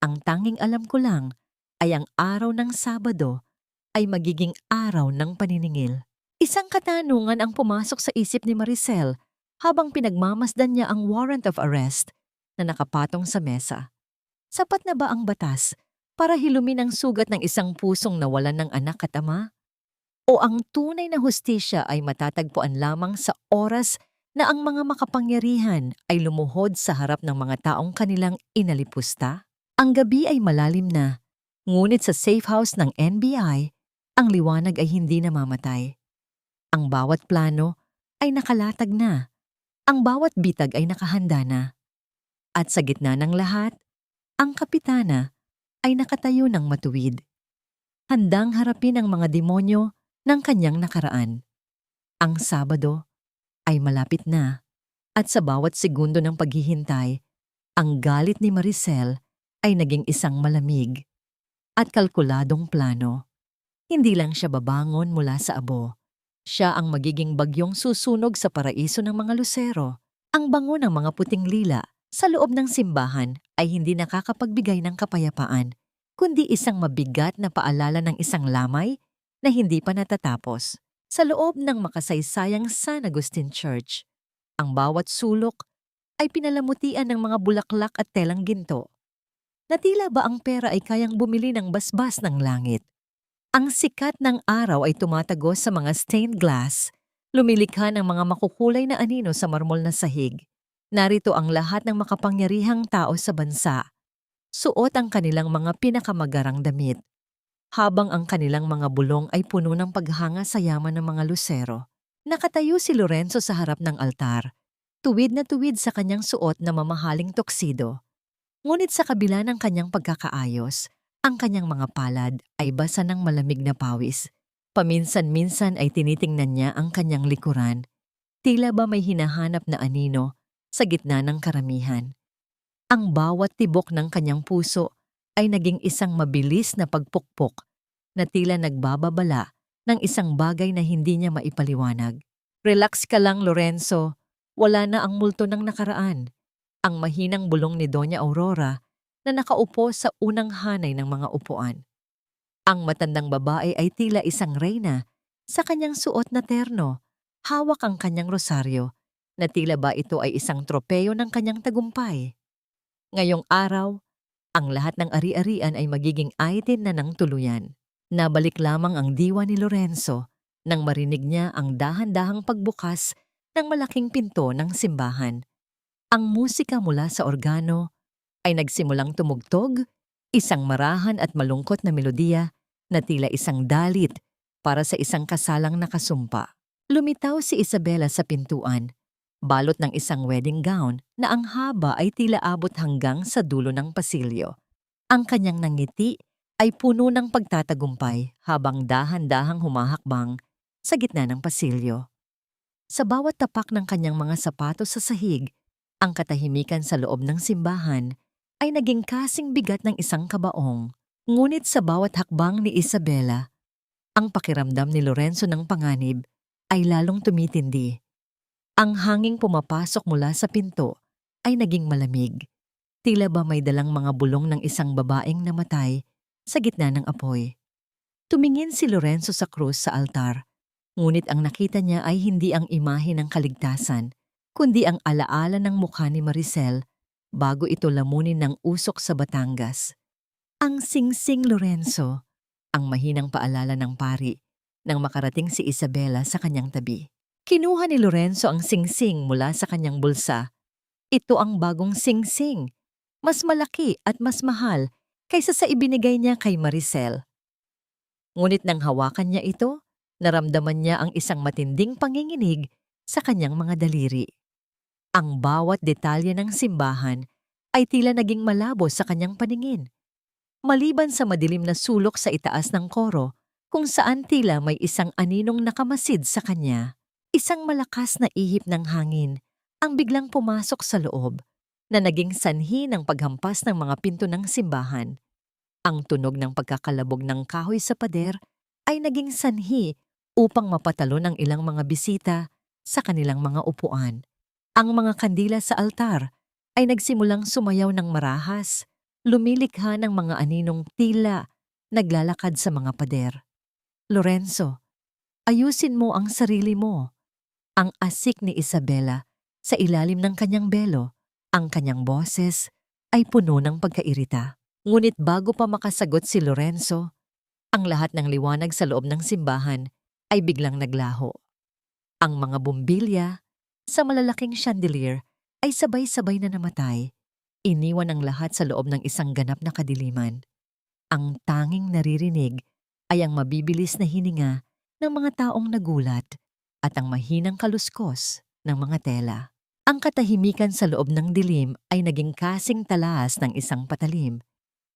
ang tanging alam ko lang ay ang araw ng Sabado ay magiging araw ng paniningil. Isang katanungan ang pumasok sa isip ni Maricel habang pinagmamasdan niya ang warrant of arrest na nakapatong sa mesa. Sapat na ba ang batas para hilumin ang sugat ng isang pusong nawalan ng anak at ama? O ang tunay na hustisya ay matatagpuan lamang sa oras na ang mga makapangyarihan ay lumuhod sa harap ng mga taong kanilang inalipusta? Ang gabi ay malalim na, ngunit sa safe house ng NBI, ang liwanag ay hindi namamatay. Ang bawat plano ay nakalatag na, ang bawat bitag ay nakahanda na. At sa gitna ng lahat, ang kapitana ay nakatayo ng matuwid, handang harapin ang mga demonyo ng kanyang nakaraan. Ang Sabado ay malapit na, at sa bawat segundo ng paghihintay, ang galit ni Maricel ay naging isang malamig at kalkuladong plano. Hindi lang siya babangon mula sa abo. Siya ang magiging bagyong susunog sa paraiso ng mga Lucero. Ang bango ng mga puting lila sa loob ng simbahan ay hindi nakakapagbigay ng kapayapaan, kundi isang mabigat na paalala ng isang lamay na hindi pa natatapos. Sa loob ng makasaysayang San Agustin Church, ang bawat sulok ay pinalamutian ng mga bulaklak at telang ginto. Na tila ba ang pera ay kayang bumili ng basbas ng langit? Ang sikat ng araw ay tumatagos sa mga stained glass, lumilikha ng mga makukulay na anino sa marmol na sahig. Narito ang lahat ng makapangyarihang tao sa bansa. Suot ang kanilang mga pinakamagarang damit, habang ang kanilang mga bulong ay puno ng paghanga sa yaman ng mga Lucero. Nakatayo si Lorenzo sa harap ng altar, tuwid na tuwid sa kanyang suot na mamahaling toksido. Ngunit sa kabila ng kanyang pagkakaayos, ang kanyang mga palad ay basa ng malamig na pawis. Paminsan-minsan ay tinitingnan niya ang kanyang likuran. Tila ba may hinahanap na anino sa gitna ng karamihan. Ang bawat tibok ng kanyang puso ay naging isang mabilis na pagpukpok na tila nagbababala ng isang bagay na hindi niya maipaliwanag. Relax ka lang, Lorenzo. Wala na ang multo ng nakaraan. Ang mahinang bulong ni Doña Aurora na nakaupo sa unang hanay ng mga upuan. Ang matandang babae ay tila isang reyna sa kanyang suot na terno, hawak ang kanyang rosaryo, na tila ba ito ay isang tropeyo ng kanyang tagumpay. Ngayong araw, ang lahat ng ari-arian ay magiging aitin na ng tuluyan. Nabalik lamang ang diwa ni Lorenzo nang marinig niya ang dahan-dahang pagbukas ng malaking pinto ng simbahan. Ang musika mula sa organo ay nagsimulang tumugtog, isang marahan at malungkot na melodiya na tila isang dalit para sa isang kasalang nakasumpa. Lumitaw si Isabela sa pintuan, balot ng isang wedding gown na ang haba ay tila abot hanggang sa dulo ng pasilyo. Ang kanyang nangiti ay puno ng pagtatagumpay habang dahan-dahang humahakbang sa gitna ng pasilyo. Sa bawat tapak ng kanyang mga sapatos sa sahig, ang katahimikan sa loob ng simbahan ay naging kasing bigat ng isang kabaong. Ngunit sa bawat hakbang ni Isabela, ang pakiramdam ni Lorenzo ng panganib ay lalong tumitindi. Ang hanging pumapasok mula sa pinto ay naging malamig. Tila ba may dalang mga bulong ng isang babaeng namatay sa gitna ng apoy. Tumingin si Lorenzo sa krus sa altar, ngunit ang nakita niya ay hindi ang imahe ng kaligtasan, kundi ang alaala ng mukha ni Maricel bago ito lamunin ng usok sa Batangas. Ang singsing Lorenzo, ang mahinang paalala ng pari nang makarating si Isabela sa kanyang tabi. Kinuha ni Lorenzo ang singsing mula sa kanyang bulsa. Ito ang bagong singsing, mas malaki at mas mahal kaysa sa ibinigay niya kay Maricel. Ngunit nang hawakan niya ito, naramdaman niya ang isang matinding panginginig sa kanyang mga daliri. Ang bawat detalye ng simbahan ay tila naging malabo sa kanyang paningin. Maliban sa madilim na sulok sa itaas ng koro, kung saan tila may isang aninong nakamasid sa kanya, isang malakas na ihip ng hangin ang biglang pumasok sa loob, na naging sanhi ng paghampas ng mga pinto ng simbahan. Ang tunog ng pagkakalabog ng kahoy sa pader ay naging sanhi upang mapatalon ang ilang mga bisita sa kanilang mga upuan. Ang mga kandila sa altar ay nagsimulang sumayaw ng marahas, lumilikha ng mga aninong tila naglalakad sa mga pader. Lorenzo, ayusin mo ang sarili mo. Ang asik ni Isabela sa ilalim ng kanyang belo, ang kanyang boses ay puno ng pagkairita. Ngunit bago pa makasagot si Lorenzo, ang lahat ng liwanag sa loob ng simbahan ay biglang naglaho. Ang mga bumbilya sa malalaking chandelier ay sabay-sabay na namatay. Iniwan ang lahat sa loob ng isang ganap na kadiliman. Ang tanging naririnig ay ang mabibilis na hininga ng mga taong nagulat at ang mahinang kaluskos ng mga tela. Ang katahimikan sa loob ng dilim ay naging kasing talas ng isang patalim.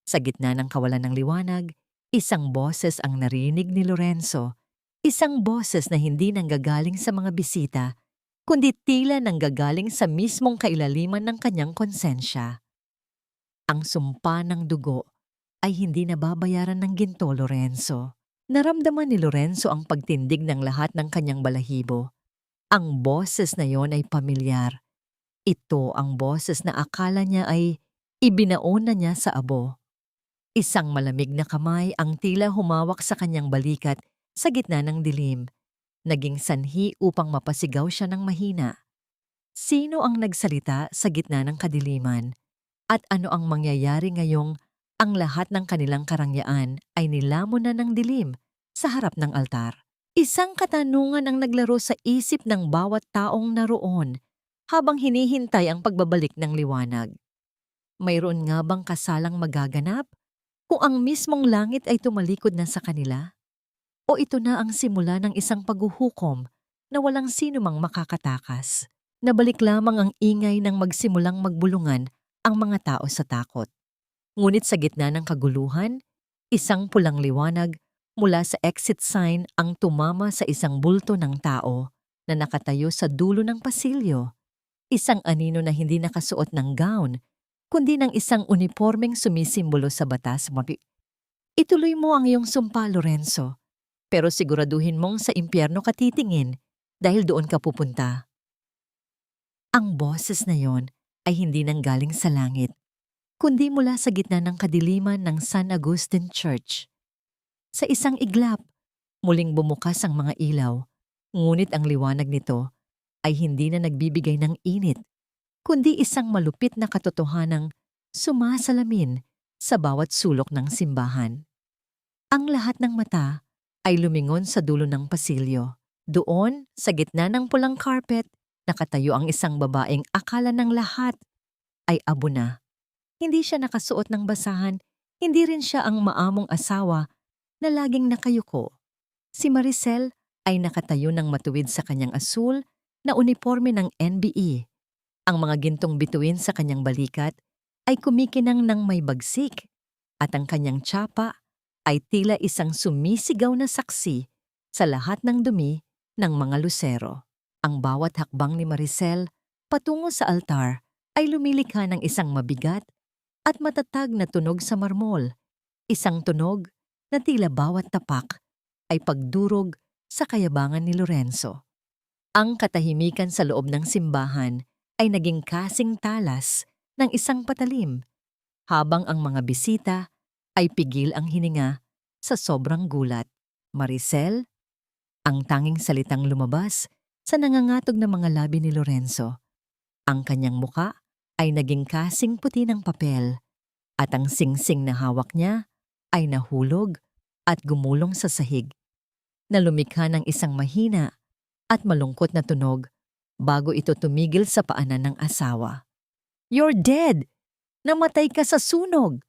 Sa gitna ng kawalan ng liwanag, isang boses ang narinig ni Lorenzo. Isang boses na hindi nanggagaling sa mga bisita, kundi tila nanggagaling sa mismong kailaliman ng kanyang konsensya. Ang sumpa ng dugo ay hindi nababayaran ng ginto, Lorenzo. Naramdaman ni Lorenzo ang pagtindig ng lahat ng kanyang balahibo. Ang boses na yon ay pamilyar. Ito ang boses na akala niya ay ibinaon na niya sa abo. Isang malamig na kamay ang tila humawak sa kanyang balikat sa gitna ng dilim, naging sanhi upang mapasigaw siya ng mahina. Sino ang nagsalita sa gitna ng kadiliman? At ano ang mangyayari ngayong ang lahat ng kanilang karangyaan ay nilamon na ng dilim sa harap ng altar? Isang katanungan ang naglaro sa isip ng bawat taong naroon habang hinihintay ang pagbabalik ng liwanag. Mayroon nga bang kasalang magaganap kung ang mismong langit ay tumalikod na sa kanila? O ito na ang simula ng isang paghuhukom na walang sino mang makakatakas? Nabalik lamang ang ingay ng magsimulang magbulungan ang mga tao sa takot. Ngunit sa gitna ng kaguluhan, isang pulang liwanag mula sa exit sign ang tumama sa isang bulto ng tao na nakatayo sa dulo ng pasilyo. Isang anino na hindi nakasuot ng gown, kundi ng isang unipormeng sumisimbolo sa batas. Ituloy mo ang iyong sumpa, Lorenzo, pero siguraduhin mong sa impyerno ka titingin dahil doon ka pupunta. Ang boses na yon ay hindi nanggaling sa langit, kundi mula sa gitna ng kadiliman ng San Agustin Church. Sa isang iglap, muling bumukas ang mga ilaw, ngunit ang liwanag nito ay hindi na nagbibigay ng init, kundi isang malupit na katotohanang sumasalamin sa bawat sulok ng simbahan. Ang lahat ng mata ay lumingon sa dulo ng pasilyo. Doon, sa gitna ng pulang carpet, nakatayo ang isang babaeng akala ng lahat ay abo na. Hindi siya nakasuot ng basahan, hindi rin siya ang maamong asawa na laging nakayuko. Si Maricel ay nakatayo ng matuwid sa kanyang asul na uniforme ng NBE. Ang mga gintong bituin sa kanyang balikat ay kumikinang ng may bagsik at ang kanyang tsapa ay tila isang sumisigaw na saksi sa lahat ng dumi ng mga lusero. Ang bawat hakbang ni Maricel patungo sa altar ay lumilikha ng isang mabigat at matatag na tunog sa marmol, isang tunog na tila bawat tapak ay pagdurog sa kayabangan ni Lorenzo. Ang katahimikan sa loob ng simbahan ay naging kasing talas ng isang patalim, habang ang mga bisita ay pigil ang hininga sa sobrang gulat. Maricel, ang tanging salitang lumabas sa nangangatog na mga labi ni Lorenzo. Ang kanyang muka ay naging kasing puti ng papel at ang singsing na hawak niya ay nahulog at gumulong sa sahig na lumikha ng isang mahina at malungkot na tunog bago ito tumigil sa paanan ng asawa. "You're dead! Namatay ka sa sunog!"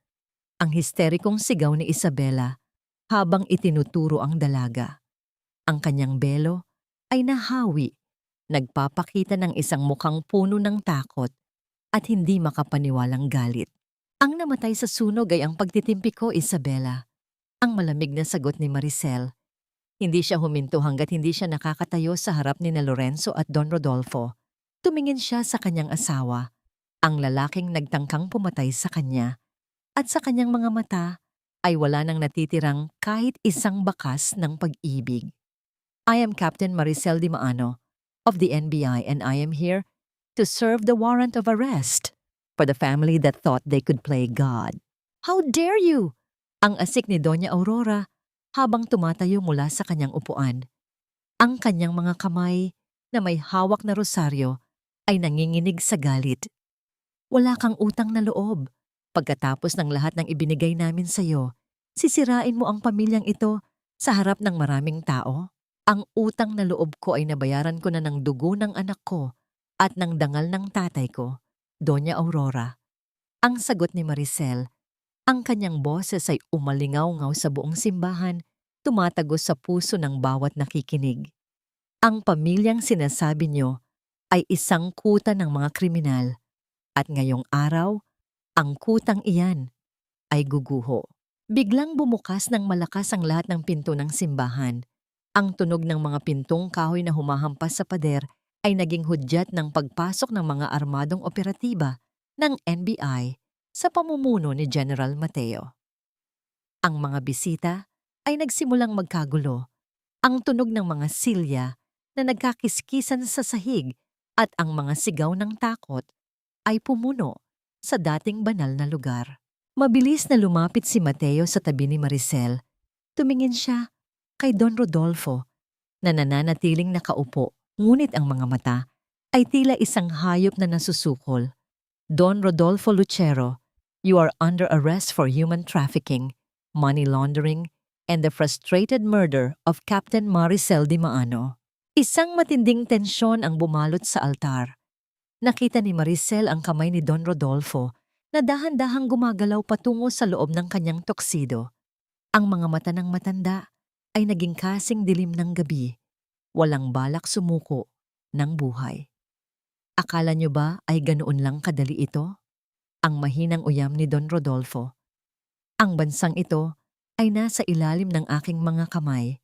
Ang histerikong sigaw ni Isabela habang itinuturo ang dalaga. Ang kanyang belo ay nahawi, nagpapakita ng isang mukhang puno ng takot at hindi makapaniwalang galit. "Ang namatay sa sunog ay ang pagtitimpi ko, Isabela." Ang malamig na sagot ni Maricel. Hindi siya huminto hanggat hindi siya nakakatayo sa harap ni na Lorenzo at Don Rodolfo. Tumingin siya sa kanyang asawa, ang lalaking nagtangkang pumatay sa kanya, at sa kanyang mga mata ay wala nang natitirang kahit isang bakas ng pag-ibig. "I am Captain Maricel Dimaano of the NBI and I am here to serve the warrant of arrest for the family that thought they could play God." "How dare you?" Ang asik ni Doña Aurora habang tumatayo mula sa kanyang upuan. Ang kanyang mga kamay na may hawak na rosaryo ay nanginginig sa galit. "Wala kang utang na loob. Pagkatapos ng lahat ng ibinigay namin sa iyo, sisirain mo ang pamilyang ito sa harap ng maraming tao? Ang utang na loob ko ay nabayaran ko na ng dugo ng anak ko at ng dangal ng tatay ko, Doña Aurora." Ang sagot ni Maricel, ang kanyang boses ay umalingaw-ngaw sa buong simbahan, tumatagos sa puso ng bawat nakikinig. "Ang pamilyang sinasabi niyo ay isang kuta ng mga kriminal at ngayong araw, ang kutang iyan ay guguho." Biglang bumukas ng malakas ang lahat ng pinto ng simbahan. Ang tunog ng mga pintong kahoy na humahampas sa pader ay naging hudyat ng pagpasok ng mga armadong operatiba ng NBI sa pamumuno ni General Mateo. Ang mga bisita ay nagsimulang magkagulo. Ang tunog ng mga silya na nagkakiskisan sa sahig at ang mga sigaw ng takot ay pumuno sa dating banal na lugar. Mabilis na lumapit si Mateo sa tabi ni Maricel. Tumingin siya kay Don Rodolfo na nananatiling nakaupo, ngunit ang mga mata ay tila isang hayop na nasusukol. "Don Rodolfo Lucero, you are under arrest for human trafficking, money laundering, and the frustrated murder of Captain Maricel Dimaano." Isang matinding tensyon ang bumalot sa altar. Nakita ni Maricel ang kamay ni Don Rodolfo na dahan-dahang gumagalaw patungo sa loob ng kanyang tuxedo. Ang mga mata ng matanda ay naging kasing dilim ng gabi, walang balak sumuko ng buhay. "Akala niyo ba ay ganoon lang kadali ito?" Ang mahinang uyam ni Don Rodolfo. "Ang bansang ito ay nasa ilalim ng aking mga kamay.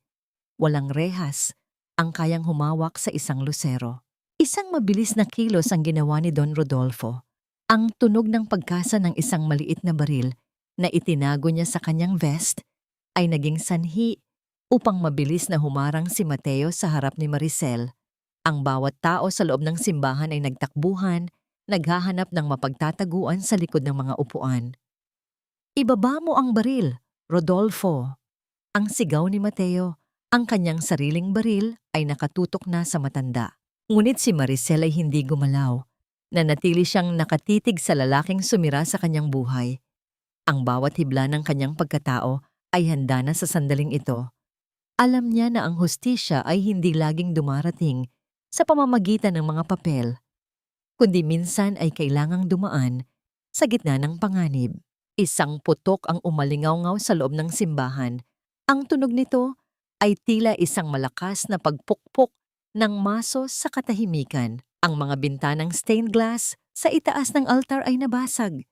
Walang rehas ang kayang humawak sa isang lusero." Isang mabilis na kilos ang ginawa ni Don Rodolfo. Ang tunog ng pagkasa ng isang maliit na baril na itinago niya sa kanyang vest ay naging sanhi upang mabilis na humarang si Mateo sa harap ni Maricel. Ang bawat tao sa loob ng simbahan ay nagtakbuhan, naghahanap ng mapagtataguan sa likod ng mga upuan. "Ibaba mo ang baril, Rodolfo!" Ang sigaw ni Mateo. Ang kanyang sariling baril ay nakatutok na sa matanda. Ngunit si Maricel ay hindi gumalaw. Nanatili siyang nakatitig sa lalaking sumira sa kanyang buhay. Ang bawat hibla ng kanyang pagkatao ay handa na sa sandaling ito. Alam niya na ang hustisya ay hindi laging dumarating sa pamamagitan ng mga papel, kundi minsan ay kailangang dumaan sa gitna ng panganib. Isang putok ang umalingaw-ngaw sa loob ng simbahan. Ang tunog nito ay tila isang malakas na pagpukpok ng maso sa katahimikan. Ang mga bintanang stained glass sa itaas ng altar ay nabasag,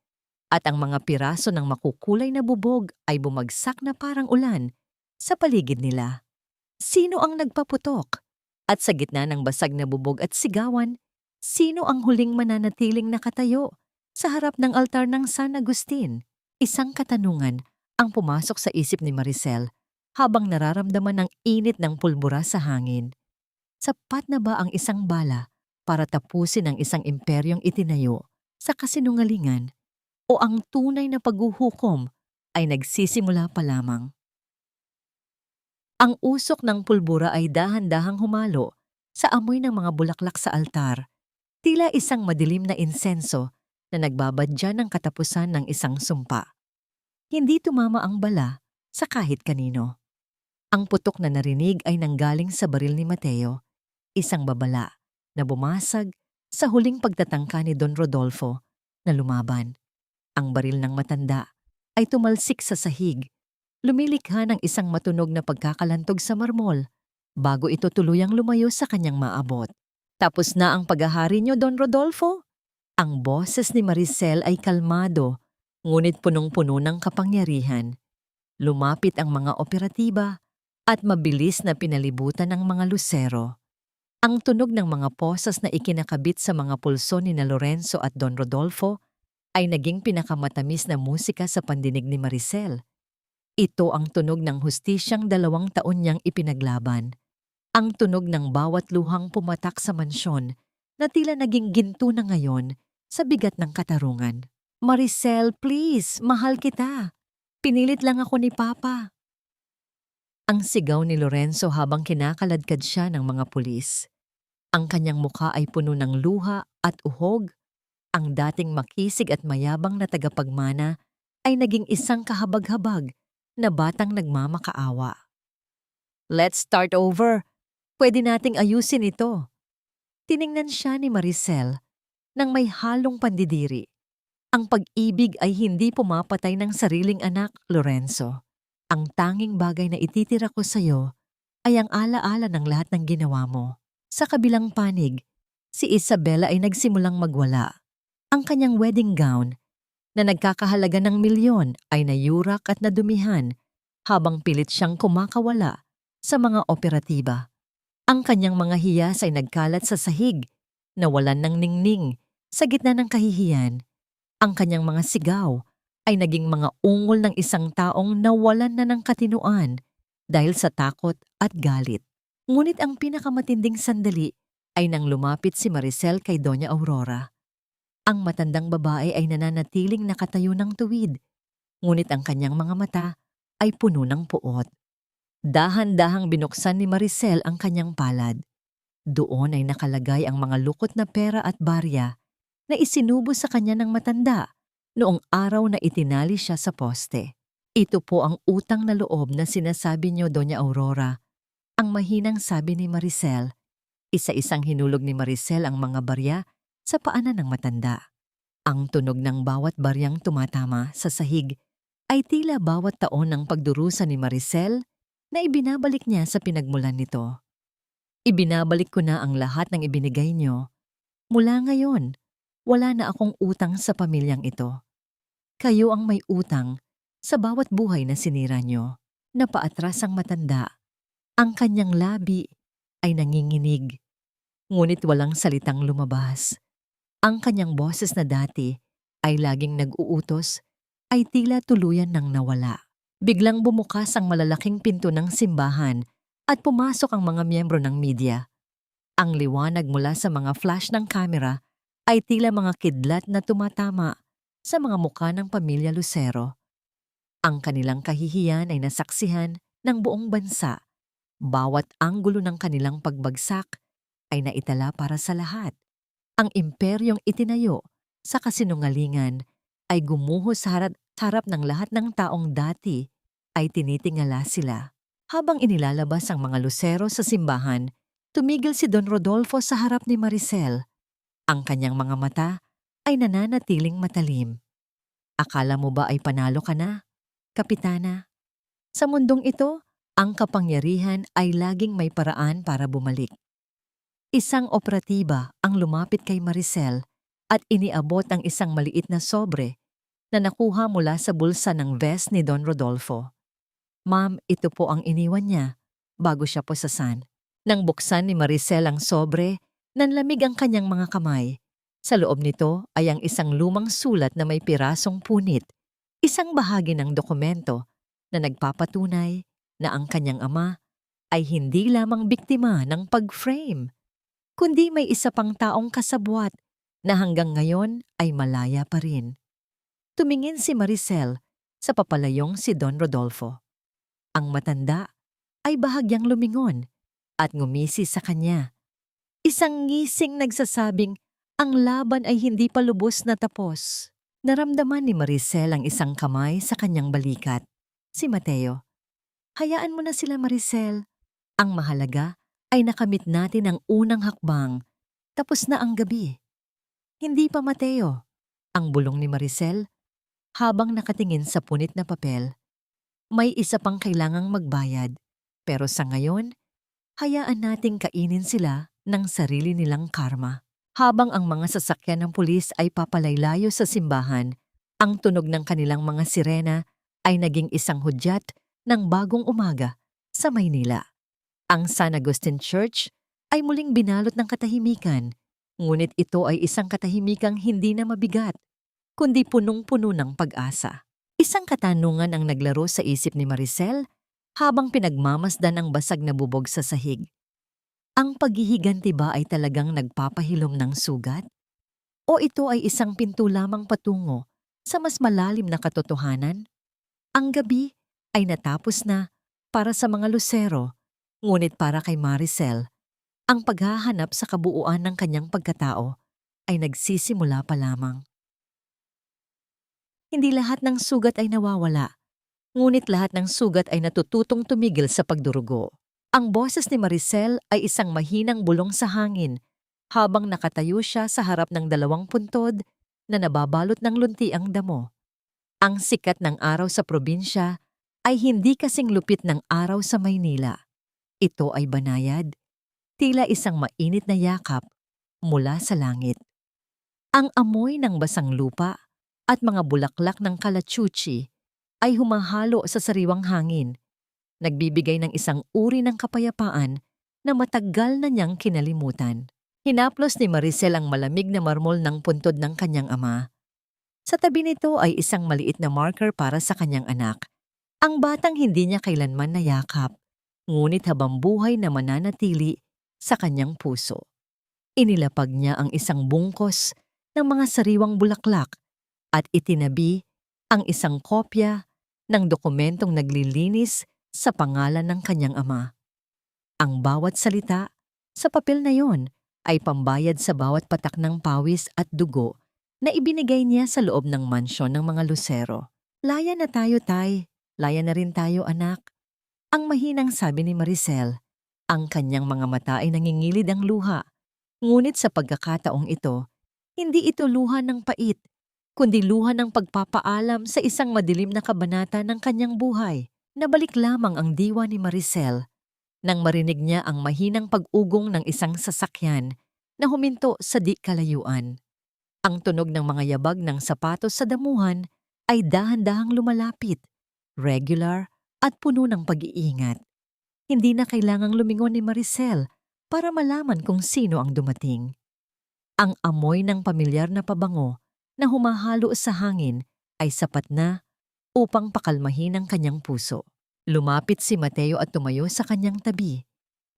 at ang mga piraso ng makukulay na bubog ay bumagsak na parang ulan sa paligid nila. Sino ang nagpaputok? At sa gitna ng basag na bubog at sigawan, sino ang huling mananatiling nakatayo sa harap ng altar ng San Agustin? Isang katanungan ang pumasok sa isip ni Maricel habang nararamdaman ang init ng pulbura sa hangin. Sapat na ba ang isang bala para tapusin ang isang imperyong itinayo sa kasinungalingan? O ang tunay na paghuhukom ay nagsisimula pa lamang. Ang usok ng pulbura ay dahan-dahang humalo sa amoy ng mga bulaklak sa altar, tila isang madilim na insenso na nagbabadya ng katapusan ng isang sumpa. Hindi tumama ang bala sa kahit kanino. Ang putok na narinig ay nanggaling sa baril ni Mateo, isang babala na bumasag sa huling pagtatangka ni Don Rodolfo na lumaban. Ang baril ng matanda ay tumalsik sa sahig, lumilikha ng isang matunog na pagkakalantog sa marmol bago ito tuluyang lumayo sa kanyang maabot. Tapos na ang paghahari niyo, Don Rodolfo? Ang boses ni Maricel ay kalmado, ngunit punong-puno ng kapangyarihan. Lumapit ang mga operatiba at mabilis na pinalibutan ng mga lusero. Ang tunog ng mga posas na ikinakabit sa mga pulso ni na Lorenzo at Don Rodolfo ay naging pinakamatamis na musika sa pandinig ni Maricel. Ito ang tunog ng hustisyang 2 taon niyang ipinaglaban. Ang tunog ng bawat luhang pumatak sa mansyon na tila naging ginto na ngayon sa bigat ng katarungan. Maricel, please, mahal kita. Pinilit lang ako ni Papa. Ang sigaw ni Lorenzo habang kinakaladkad siya ng mga pulis. Ang kanyang mukha ay puno ng luha at uhog. Ang dating makisig at mayabang na tagapagmana ay naging isang kahabag-habag na batang nagmamakaawa. Let's start over. Pwede nating ayusin ito. Tiningnan siya ni Maricel nang may halong pandidiri. Ang pag-ibig ay hindi pumapatay ng sariling anak, Lorenzo. Ang tanging bagay na ititira ko sa'yo ay ang alaala ng lahat ng ginawa mo. Sa kabilang panig, si Isabela ay nagsimulang magwala. Ang kanyang wedding gown na nagkakahalaga ng milyon ay nayurak at nadumihan habang pilit siyang kumakawala sa mga operatiba. Ang kanyang mga hiyas ay nagkalat sa sahig, nawalan ng ningning sa gitna ng kahihiyan. Ang kanyang mga sigaw ay naging mga ungol ng isang taong nawalan na ng katinuan dahil sa takot at galit. Ngunit ang pinakamatinding sandali ay nang lumapit si Maricel kay Doña Aurora. Ang matandang babae ay nananatiling nakatayo ng tuwid, ngunit ang kanyang mga mata ay puno ng puot. Dahan-dahang binuksan ni Maricel ang kanyang palad. Doon ay nakalagay ang mga lukot na pera at barya na isinubo sa kanya ng matanda noong araw na itinali siya sa poste. Ito po ang utang na loob na sinasabi niyo, Doña Aurora. Ang mahinang sabi ni Maricel. Isa-isang hinulog ni Maricel ang mga barya sa paanan ng matanda. Ang tunog ng bawat baryang tumatama sa sahig ay tila bawat taon ng pagdurusa ni Maricel na ibinabalik niya sa pinagmulan nito. Ibinabalik ko na ang lahat ng ibinigay niyo. Mula ngayon, wala na akong utang sa pamilyang ito. Kayo ang may utang sa bawat buhay na sinira niyo. Napaatras ang matanda. Ang kanyang labi ay nanginginig, ngunit walang salitang lumabas. Ang kanyang boses na dati ay laging nag-uutos ay tila tuluyan ng nawala. Biglang bumukas ang malalaking pinto ng simbahan at pumasok ang mga miyembro ng media. Ang liwanag mula sa mga flash ng kamera ay tila mga kidlat na tumatama sa mga mukha ng pamilya Lucero. Ang kanilang kahihiyan ay nasaksihan ng buong bansa. Bawat anggulo ng kanilang pagbagsak ay naitala para sa lahat. Ang imperyong itinayo sa kasinungalingan ay gumuho sa harap ng lahat ng taong dati ay tinitingala sila. Habang inilalabas ang mga Lucero sa simbahan, tumigil si Don Rodolfo sa harap ni Maricel. Ang kanyang mga mata ay nananatiling matalim. Akala mo ba ay panalo ka na, Kapitana? Sa mundong ito, ang kapangyarihan ay laging may paraan para bumalik. Isang operatiba ang lumapit kay Maricel at iniabot ang isang maliit na sobre na nakuha mula sa bulsa ng vest ni Don Rodolfo. Ma'am, ito po ang iniwan niya bago siya posasan. Nang buksan ni Maricel ang sobre, nanlamig ang kanyang mga kamay. Sa loob nito ay ang isang lumang sulat na may pirasong punit, isang bahagi ng dokumento na nagpapatunay na ang kanyang ama ay hindi lamang biktima ng pag-frame, kundi may isa pang taong kasabwat na hanggang ngayon ay malaya pa rin. Tumingin si Maricel sa papalayong si Don Rodolfo. Ang matanda ay bahagyang lumingon at ngumisi sa kanya. Isang ngising nagsasabing ang laban ay hindi pa lubos na tapos. Naramdaman ni Maricel ang isang kamay sa kanyang balikat. Si Mateo, "Hayaan mo na sila, Maricel. Ang mahalaga ay nakamit natin ang unang hakbang. Tapos na ang gabi." "Hindi pa, Mateo," ang bulong ni Maricel habang nakatingin sa punit na papel. "May isa pang kailangang magbayad. Pero sa ngayon, hayaan nating kainin sila ng sarili nilang karma." Habang ang mga sasakyan ng pulis ay papalaylayo sa simbahan, ang tunog ng kanilang mga sirena ay naging isang hudyat ng bagong umaga sa Maynila. Ang San Agustin Church ay muling binalot ng katahimikan, ngunit ito ay isang katahimikang hindi na mabigat, kundi punong-puno ng pag-asa. Isang katanungan ang naglaro sa isip ni Maricel habang pinagmamasdan ang basag na bubog sa sahig. Ang paghihiganti ba ay talagang nagpapahilom ng sugat? O ito ay isang pinto lamang patungo sa mas malalim na katotohanan? Ang gabi ay natapos na para sa mga Lucero, ngunit para kay Maricel, ang paghahanap sa kabuuan ng kanyang pagkatao ay nagsisimula pa lamang. Hindi lahat ng sugat ay nawawala, ngunit lahat ng sugat ay natututong tumigil sa pagdurugo. Ang boses ni Maricel ay isang mahinang bulong sa hangin habang nakatayo siya sa harap ng 2 puntod na nababalot ng lunti ang damo. Ang sikat ng araw sa probinsya ay hindi kasing lupit ng araw sa Maynila. Ito ay banayad, tila isang mainit na yakap mula sa langit. Ang amoy ng basang lupa at mga bulaklak ng kalachuchi ay humahalo sa sariwang hangin, nagbibigay ng isang uri ng kapayapaan na matagal na niyang kinalimutan. Hinaplos ni Maricel ang malamig na marmol ng puntod ng kanyang ama. Sa tabi nito ay isang maliit na marker para sa kanyang anak. Ang batang hindi niya kailanman nayakap, ngunit habang buhay na mananatili sa kanyang puso. Inilapag niya ang isang bungkos ng mga sariwang bulaklak at itinabi ang isang kopya ng dokumentong naglilinis sa pangalan ng kanyang ama. Ang bawat salita sa papel na yon ay pambayad sa bawat patak ng pawis at dugo na ibinigay niya sa loob ng mansyon ng mga Lucero. "Laya na tayo, Tay. Laya na rin tayo, anak." Ang mahinang sabi ni Maricel. Ang kanyang mga mata ay nangingilid ang luha. Ngunit sa pagkakataong ito, hindi ito luha ng pait, kundi luha ng pagpapaalam sa isang madilim na kabanata ng kanyang buhay. Nabalik lamang ang diwa ni Maricel nang marinig niya ang mahinang pag-ugong ng isang sasakyan na huminto sa di kalayuan. Ang tunog ng mga yabag ng sapatos sa damuhan ay dahan-dahang lumalapit, regular at puno ng pag-iingat. Hindi na kailangang lumingon ni Maricel para malaman kung sino ang dumating. Ang amoy ng pamilyar na pabango na humahalo sa hangin ay sapat na upang pakalmahin ang kanyang puso. Lumapit si Mateo at tumayo sa kanyang tabi.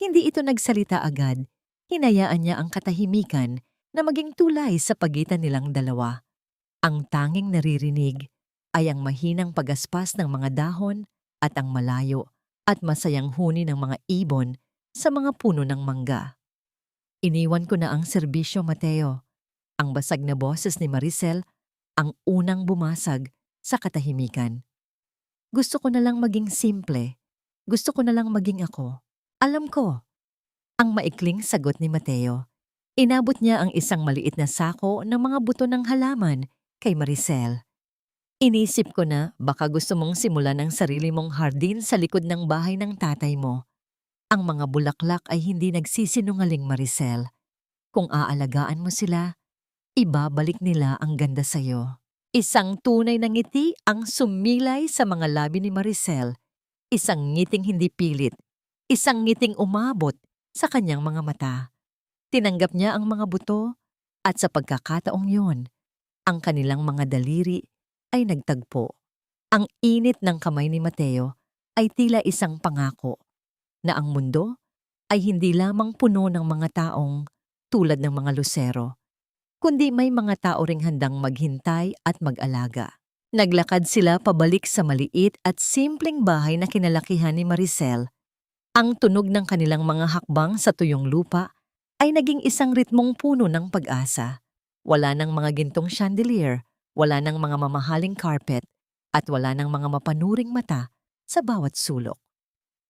Hindi ito nagsalita agad. Hinayaan niya ang katahimikan na maging tulay sa pagitan nilang dalawa. Ang tanging naririnig ay ang mahinang pagaspas ng mga dahon at ang malayo at masayang huni ng mga ibon sa mga puno ng mangga. "Iniwan ko na ang serbisyo, Mateo." Ang basag na boses ni Maricel ang unang bumasag sa katahimikan. "Gusto ko na lang maging simple. Gusto ko na lang maging ako. Alam ko." Ang maikling sagot ni Mateo. Inabot niya ang isang maliit na sako ng mga buto ng halaman kay Maricel. "Inisip ko na baka gusto mong simulan ang sarili mong hardin sa likod ng bahay ng tatay mo. Ang mga bulaklak ay hindi nagsisinungaling, Maricel. Kung aalagaan mo sila, ibabalik nila ang ganda sa'yo." Isang tunay na ngiti ang sumilay sa mga labi ni Maricel. Isang ngiting hindi pilit. Isang ngiting umabot sa kanyang mga mata. Tinanggap niya ang mga buto at sa pagkakataong yon, ang kanilang mga daliri ay nagtagpo. Ang init ng kamay ni Mateo ay tila isang pangako na ang mundo ay hindi lamang puno ng mga taong tulad ng mga Lucero, kundi may mga tao ring handang maghintay at mag-alaga. Naglakad sila pabalik sa maliit at simpleng bahay na kinalakihan ni Maricel. Ang tunog ng kanilang mga hakbang sa tuyong lupa ay naging isang ritmong puno ng pag-asa. Wala ng mga gintong chandelier, wala ng mga mamahaling carpet, at wala ng mga mapanuring mata sa bawat sulok.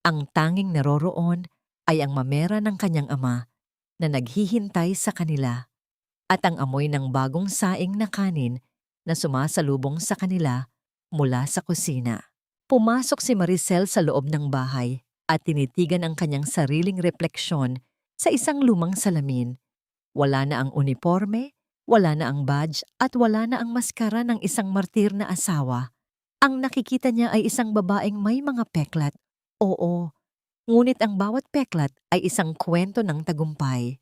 Ang tanging naroroon ay ang mamera ng kanyang ama na naghihintay sa kanila at ang amoy ng bagong saing na kanin na sumasalubong sa kanila mula sa kusina. Pumasok si Maricel sa loob ng bahay at tinitigan ang kanyang sariling refleksyon sa isang lumang salamin. Wala na ang uniforme, wala na ang badge at wala na ang maskara ng isang martir na asawa. Ang nakikita niya ay isang babaeng may mga peklat. Oo, ngunit ang bawat peklat ay isang kwento ng tagumpay.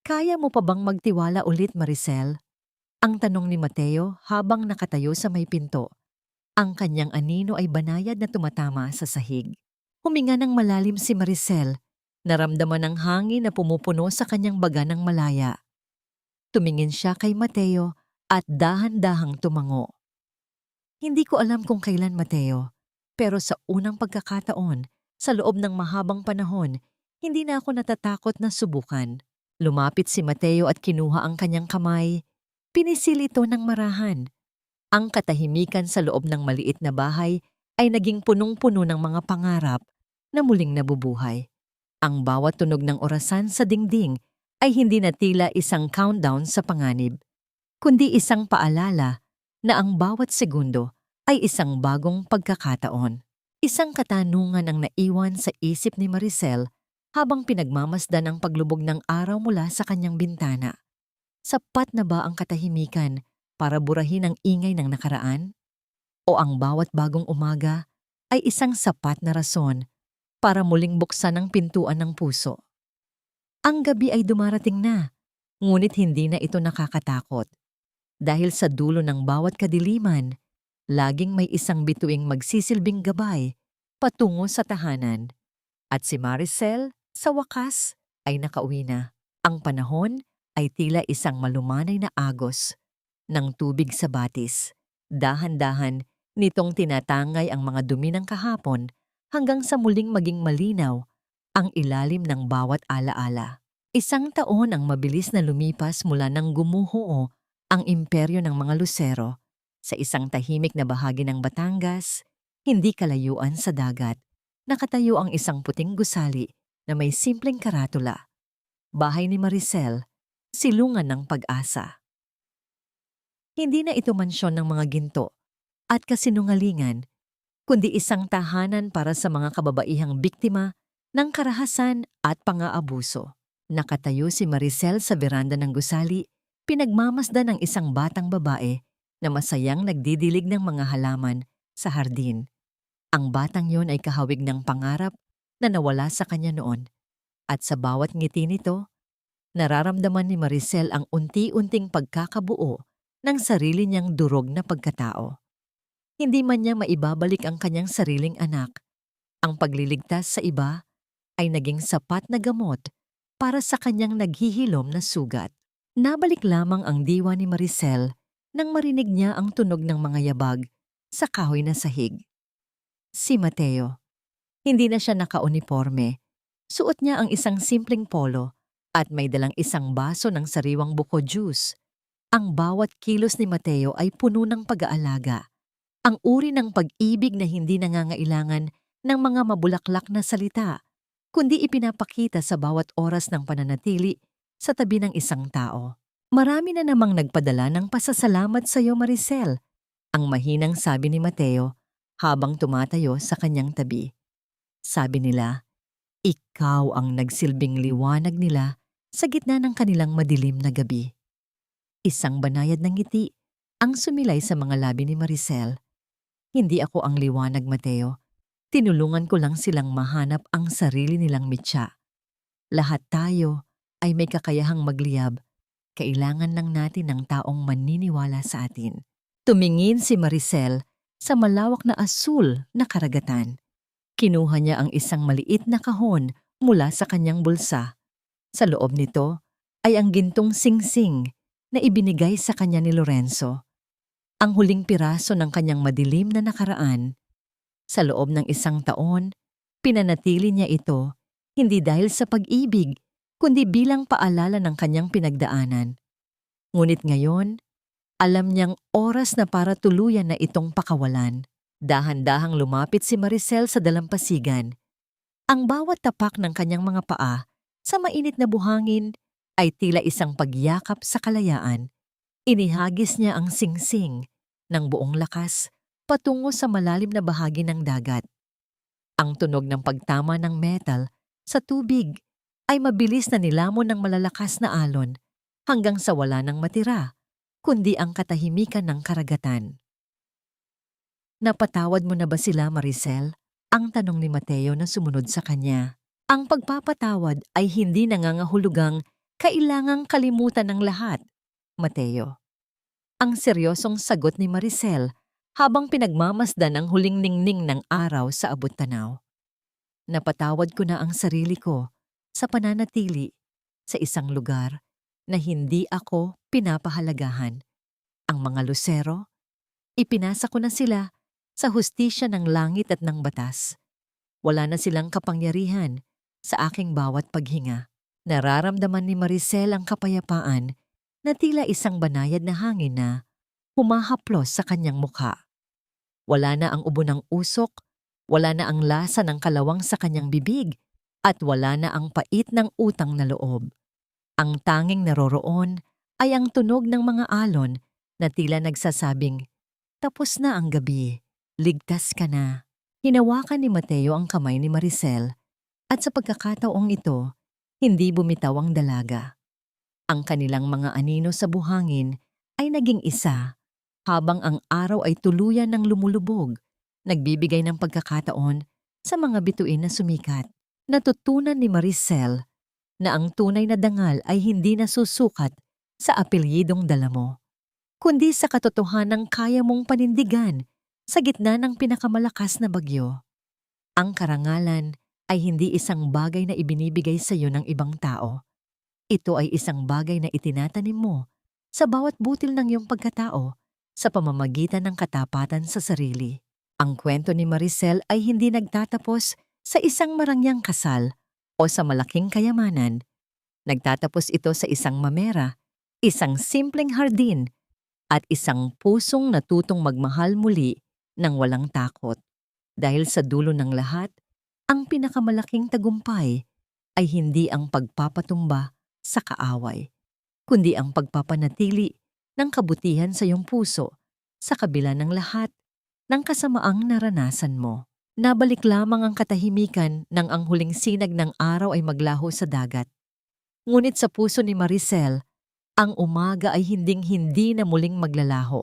Kaya mo pa bang magtiwala ulit, Maricel? Ang tanong ni Mateo habang nakatayo sa may pinto. Ang kanyang anino ay banayad na tumatama sa sahig. Huminga ng malalim si Maricel. Naramdaman ang hangin na pumupuno sa kanyang baga ng malaya. Tumingin siya kay Mateo at dahan-dahang tumango. Hindi ko alam kung kailan, Mateo, pero sa unang pagkakataon, sa loob ng mahabang panahon, hindi na ako natatakot na subukan. Lumapit si Mateo at kinuha ang kanyang kamay. Pinisil ito ng marahan. Ang katahimikan sa loob ng maliit na bahay ay naging punong-puno ng mga pangarap na muling nabubuhay. Ang bawat tunog ng orasan sa dingding ay hindi na tila isang countdown sa panganib, kundi isang paalala na ang bawat segundo ay isang bagong pagkakataon. Isang katanungan ang naiwan sa isip ni Maricel habang pinagmamasdan ang paglubog ng araw mula sa kanyang bintana. Sapat na ba ang katahimikan para burahin ang ingay ng nakaraan? O ang bawat bagong umaga ay isang sapat na rason para muling buksan ang pintuan ng puso? Ang gabi ay dumarating na, ngunit hindi na ito nakakatakot. Dahil sa dulo ng bawat kadiliman, laging may isang bituing magsisilbing gabay patungo sa tahanan. At si Maricel, sa wakas, ay nakauwi na. Ang panahon ay tila isang malumanay na agos ng tubig sa batis. Dahan-dahan nitong tinatangay ang mga dumi ng kahapon hanggang sa muling maging malinaw ang ilalim ng bawat alaala. Isang taon ang mabilis na lumipas mula nang gumuho ang imperyo ng mga Lucero sa isang tahimik na bahagi ng Batangas, hindi kalayuan sa dagat. Nakatayo ang isang puting gusali na may simpleng karatula. Bahay ni Maricel, silungan ng pag-asa. Hindi na ito mansyon ng mga ginto at kasinungalingan, kundi isang tahanan para sa mga kababaihang biktima ng karahasan at pang-aabuso. Nakatayo si Maricel sa veranda ng gusali, pinagmamasdan ng isang batang babae na masayang nagdidilig ng mga halaman sa hardin. Ang batang yon ay kahawig ng pangarap na nawala sa kanya noon. At sa bawat ngiti nito, nararamdaman ni Maricel ang unti-unting pagkakabuo ng sarili niyang durog na pagkatao. Hindi man niya maibabalik ang kanyang sariling anak, ang pagliligtas sa iba ay naging sapat na gamot para sa kanyang naghihilom na sugat. Nabalik lamang ang diwa ni Maricel nang marinig niya ang tunog ng mga yabag sa kahoy na sahig. Si Mateo. Hindi na siya naka-uniforme. Suot niya ang isang simpleng polo at may dalang isang baso ng sariwang buko juice. Ang bawat kilos ni Mateo ay puno ng pag-aalaga. Ang uri ng pag-ibig na hindi nangangailangan ng mga mabulaklak na salita, kundi ipinapakita sa bawat oras ng pananatili sa tabi ng isang tao. Marami na namang nagpadala ng pasasalamat sa iyo, Maricel, ang mahinang sabi ni Mateo habang tumatayo sa kanyang tabi. Sabi nila, ikaw ang nagsilbing liwanag nila sa gitna ng kanilang madilim na gabi. Isang banayad ng ngiti ang sumilay sa mga labi ni Maricel. Hindi ako ang liwanag, Mateo. Tinulungan ko lang silang mahanap ang sarili nilang mitya. Lahat tayo ay may kakayahang magliyab. Kailangan lang natin ng taong maniniwala sa atin. Tumingin si Maricel sa malawak na asul na karagatan. Kinuha niya ang isang maliit na kahon mula sa kanyang bulsa. Sa loob nito ay ang gintong singsing na ibinigay sa kanya ni Lorenzo. Ang huling piraso ng kanyang madilim na nakaraan. Sa loob ng 1 taon, pinanatili niya ito hindi dahil sa pag-ibig, kundi bilang paalala ng kanyang pinagdaanan. Ngunit ngayon, alam niyang oras na para tuluyan na itong pakawalan. Dahan-dahang lumapit si Maricel sa dalampasigan. Ang bawat tapak ng kanyang mga paa sa mainit na buhangin ay tila isang pagyakap sa kalayaan. Inihagis niya ang singsing ng buong lakas patungo sa malalim na bahagi ng dagat. Ang tunog ng pagtama ng metal sa tubig ay mabilis na nilamon ng malalakas na alon hanggang sa wala nang matira, kundi ang katahimikan ng karagatan. Napatawad mo na ba sila, Maricel? Ang tanong ni Mateo na sumunod sa kanya. Ang pagpapatawad ay hindi nangangahulugang kailangang kalimutan ng lahat, Mateo. Ang seryosong sagot ni Maricel habang pinagmamasdan ang huling ningning ng araw sa abot-tanaw. Napatawad ko na ang sarili ko sa pananatili sa isang lugar na hindi ako pinapahalagahan. Ang mga lusero, ipinasa ko na sila sa hustisya ng langit at ng batas. Wala na silang kapangyarihan sa aking bawat paghinga. Nararamdaman ni Maricel ang kapayapaan na tila isang banayad na hangin na humahaplos sa kanyang mukha. Wala na ang ubo ng usok, wala na ang lasa ng kalawang sa kanyang bibig, at wala na ang pait ng utang na loob. Ang tanging naroroon ay ang tunog ng mga alon na tila nagsasabing, "Tapos na ang gabi, ligtas ka na." Hinawakan ni Mateo ang kamay ni Maricel at sa pagkakataong ito, hindi bumitaw ang dalaga. Ang kanilang mga anino sa buhangin ay naging isa habang ang araw ay tuluyan ng lumulubog, nagbibigay ng pagkakataon sa mga bituin na sumikat. Natutunan ni Maricel na ang tunay na dangal ay hindi nasusukat sa apelyidong dala mo, kundi sa katotohanang kaya mong panindigan sa gitna ng pinakamalakas na bagyo. Ang karangalan ay hindi isang bagay na ibinibigay sa iyo ng ibang tao. Ito ay isang bagay na itinatanim mo sa bawat butil ng iyong pagkatao sa pamamagitan ng katapatan sa sarili. Ang kwento ni Maricel ay hindi nagtatapos sa isang marangyang kasal o sa malaking kayamanan. Nagtatapos ito sa isang mamera, isang simpleng hardin, at isang pusong natutong magmahal muli ng walang takot. Dahil sa dulo ng lahat, ang pinakamalaking tagumpay ay hindi ang pagpapatumba sa kaaway, kundi ang pagpapanatili ng kabutihan sa iyong puso sa kabila ng lahat ng kasamaang naranasan mo. Nabalik lamang ang katahimikan nang ang huling sinag ng araw ay maglaho sa dagat. Ngunit sa puso ni Maricel, ang umaga ay hinding-hindi na muling maglalaho.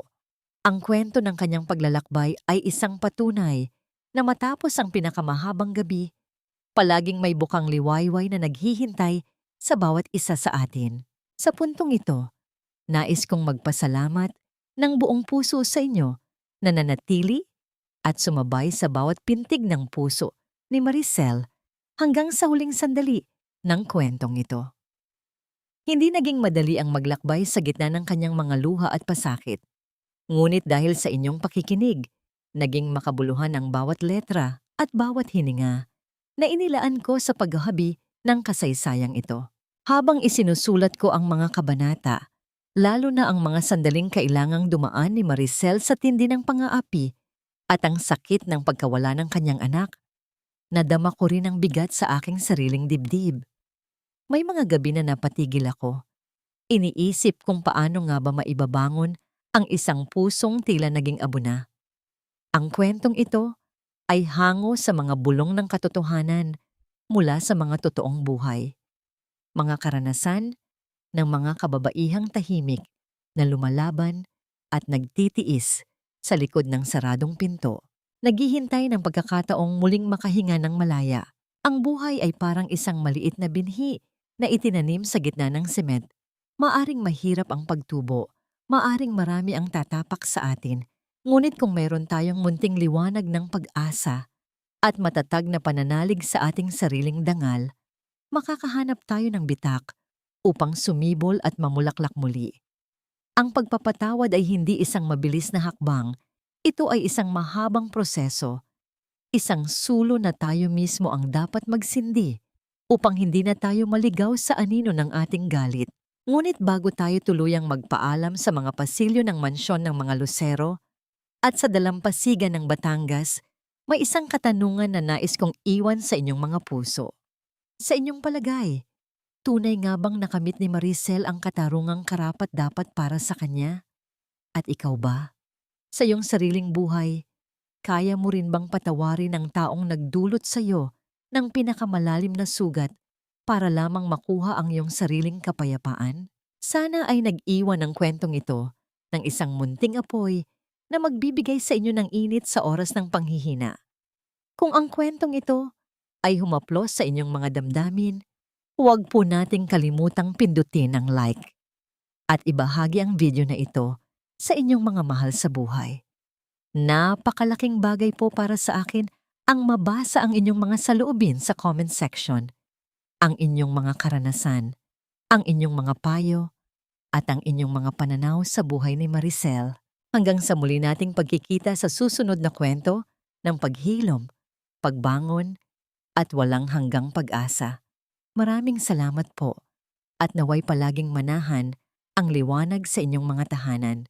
Ang kwento ng kanyang paglalakbay ay isang patunay na matapos ang pinakamahabang gabi, palaging may bukang liwayway na naghihintay sa bawat isa sa atin. Sa puntong ito, nais kong magpasalamat ng buong puso sa inyo na nanatili at sumabay sa bawat pintig ng puso ni Maricel hanggang sa huling sandali ng kwentong ito. Hindi naging madali ang maglakbay sa gitna ng kanyang mga luha at pasakit. Ngunit dahil sa inyong pakikinig, naging makabuluhan ang bawat letra at bawat hininga na inilaan ko sa paghahabi ng kasaysayang ito. Habang isinusulat ko ang mga kabanata, lalo na ang mga sandaling kailangang dumaan ni Maricel sa tindi ng pang-aapi at ang sakit ng pagkawala ng kanyang anak, nadama ko rin ang bigat sa aking sariling dibdib. May mga gabi na napatigil ako. Iniisip kung paano nga ba maibabangon ang isang pusong tila naging abo na. Ang kwentong ito ay hango sa mga bulong ng katotohanan mula sa mga totoong buhay. Mga karanasan ng mga kababaihang tahimik na lumalaban at nagtitiis sa likod ng saradong pinto, naghihintay ng pagkakataong muling makahinga ng malaya. Ang buhay ay parang isang maliit na binhi na itinanim sa gitna ng sement. Maaring mahirap ang pagtubo, maaring marami ang tatapak sa atin, ngunit kung mayroon tayong munting liwanag ng pag-asa at matatag na pananalig sa ating sariling dangal, makakahanap tayo ng bitak upang sumibol at mamulaklak muli. Ang pagpapatawad ay hindi isang mabilis na hakbang. Ito ay isang mahabang proseso, isang sulo na tayo mismo ang dapat magsindi upang hindi na tayo maligaw sa anino ng ating galit. Ngunit bago tayo tuluyang magpaalam sa mga pasilyo ng mansyon ng mga Lucero at sa dalampasigan ng Batangas, may isang katanungan na nais kong iwan sa inyong mga puso. Sa inyong palagay, tunay nga bang nakamit ni Maricel ang katarungang karapat-dapat para sa kanya? At ikaw ba? Sa iyong sariling buhay, kaya mo rin bang patawarin ang taong nagdulot sa iyo ng pinakamalalim na sugat para lamang makuha ang iyong sariling kapayapaan? Sana ay nag-iwan ng kwentong ito ng isang munting apoy na magbibigay sa inyo ng init sa oras ng panghihina. Kung ang kwentong ito ay humaplos sa inyong mga damdamin, huwag po nating kalimutang pindutin ang like at ibahagi ang video na ito sa inyong mga mahal sa buhay. Napakalaking bagay po para sa akin ang mabasa ang inyong mga saloobin sa comment section, ang inyong mga karanasan, ang inyong mga payo, at ang inyong mga pananaw sa buhay ni Maricel. Hanggang sa muli nating pagkikita sa susunod na kwento ng paghilom, pagbangon, at walang hanggang pag-asa. Maraming salamat po at naway palaging manahan ang liwanag sa inyong mga tahanan.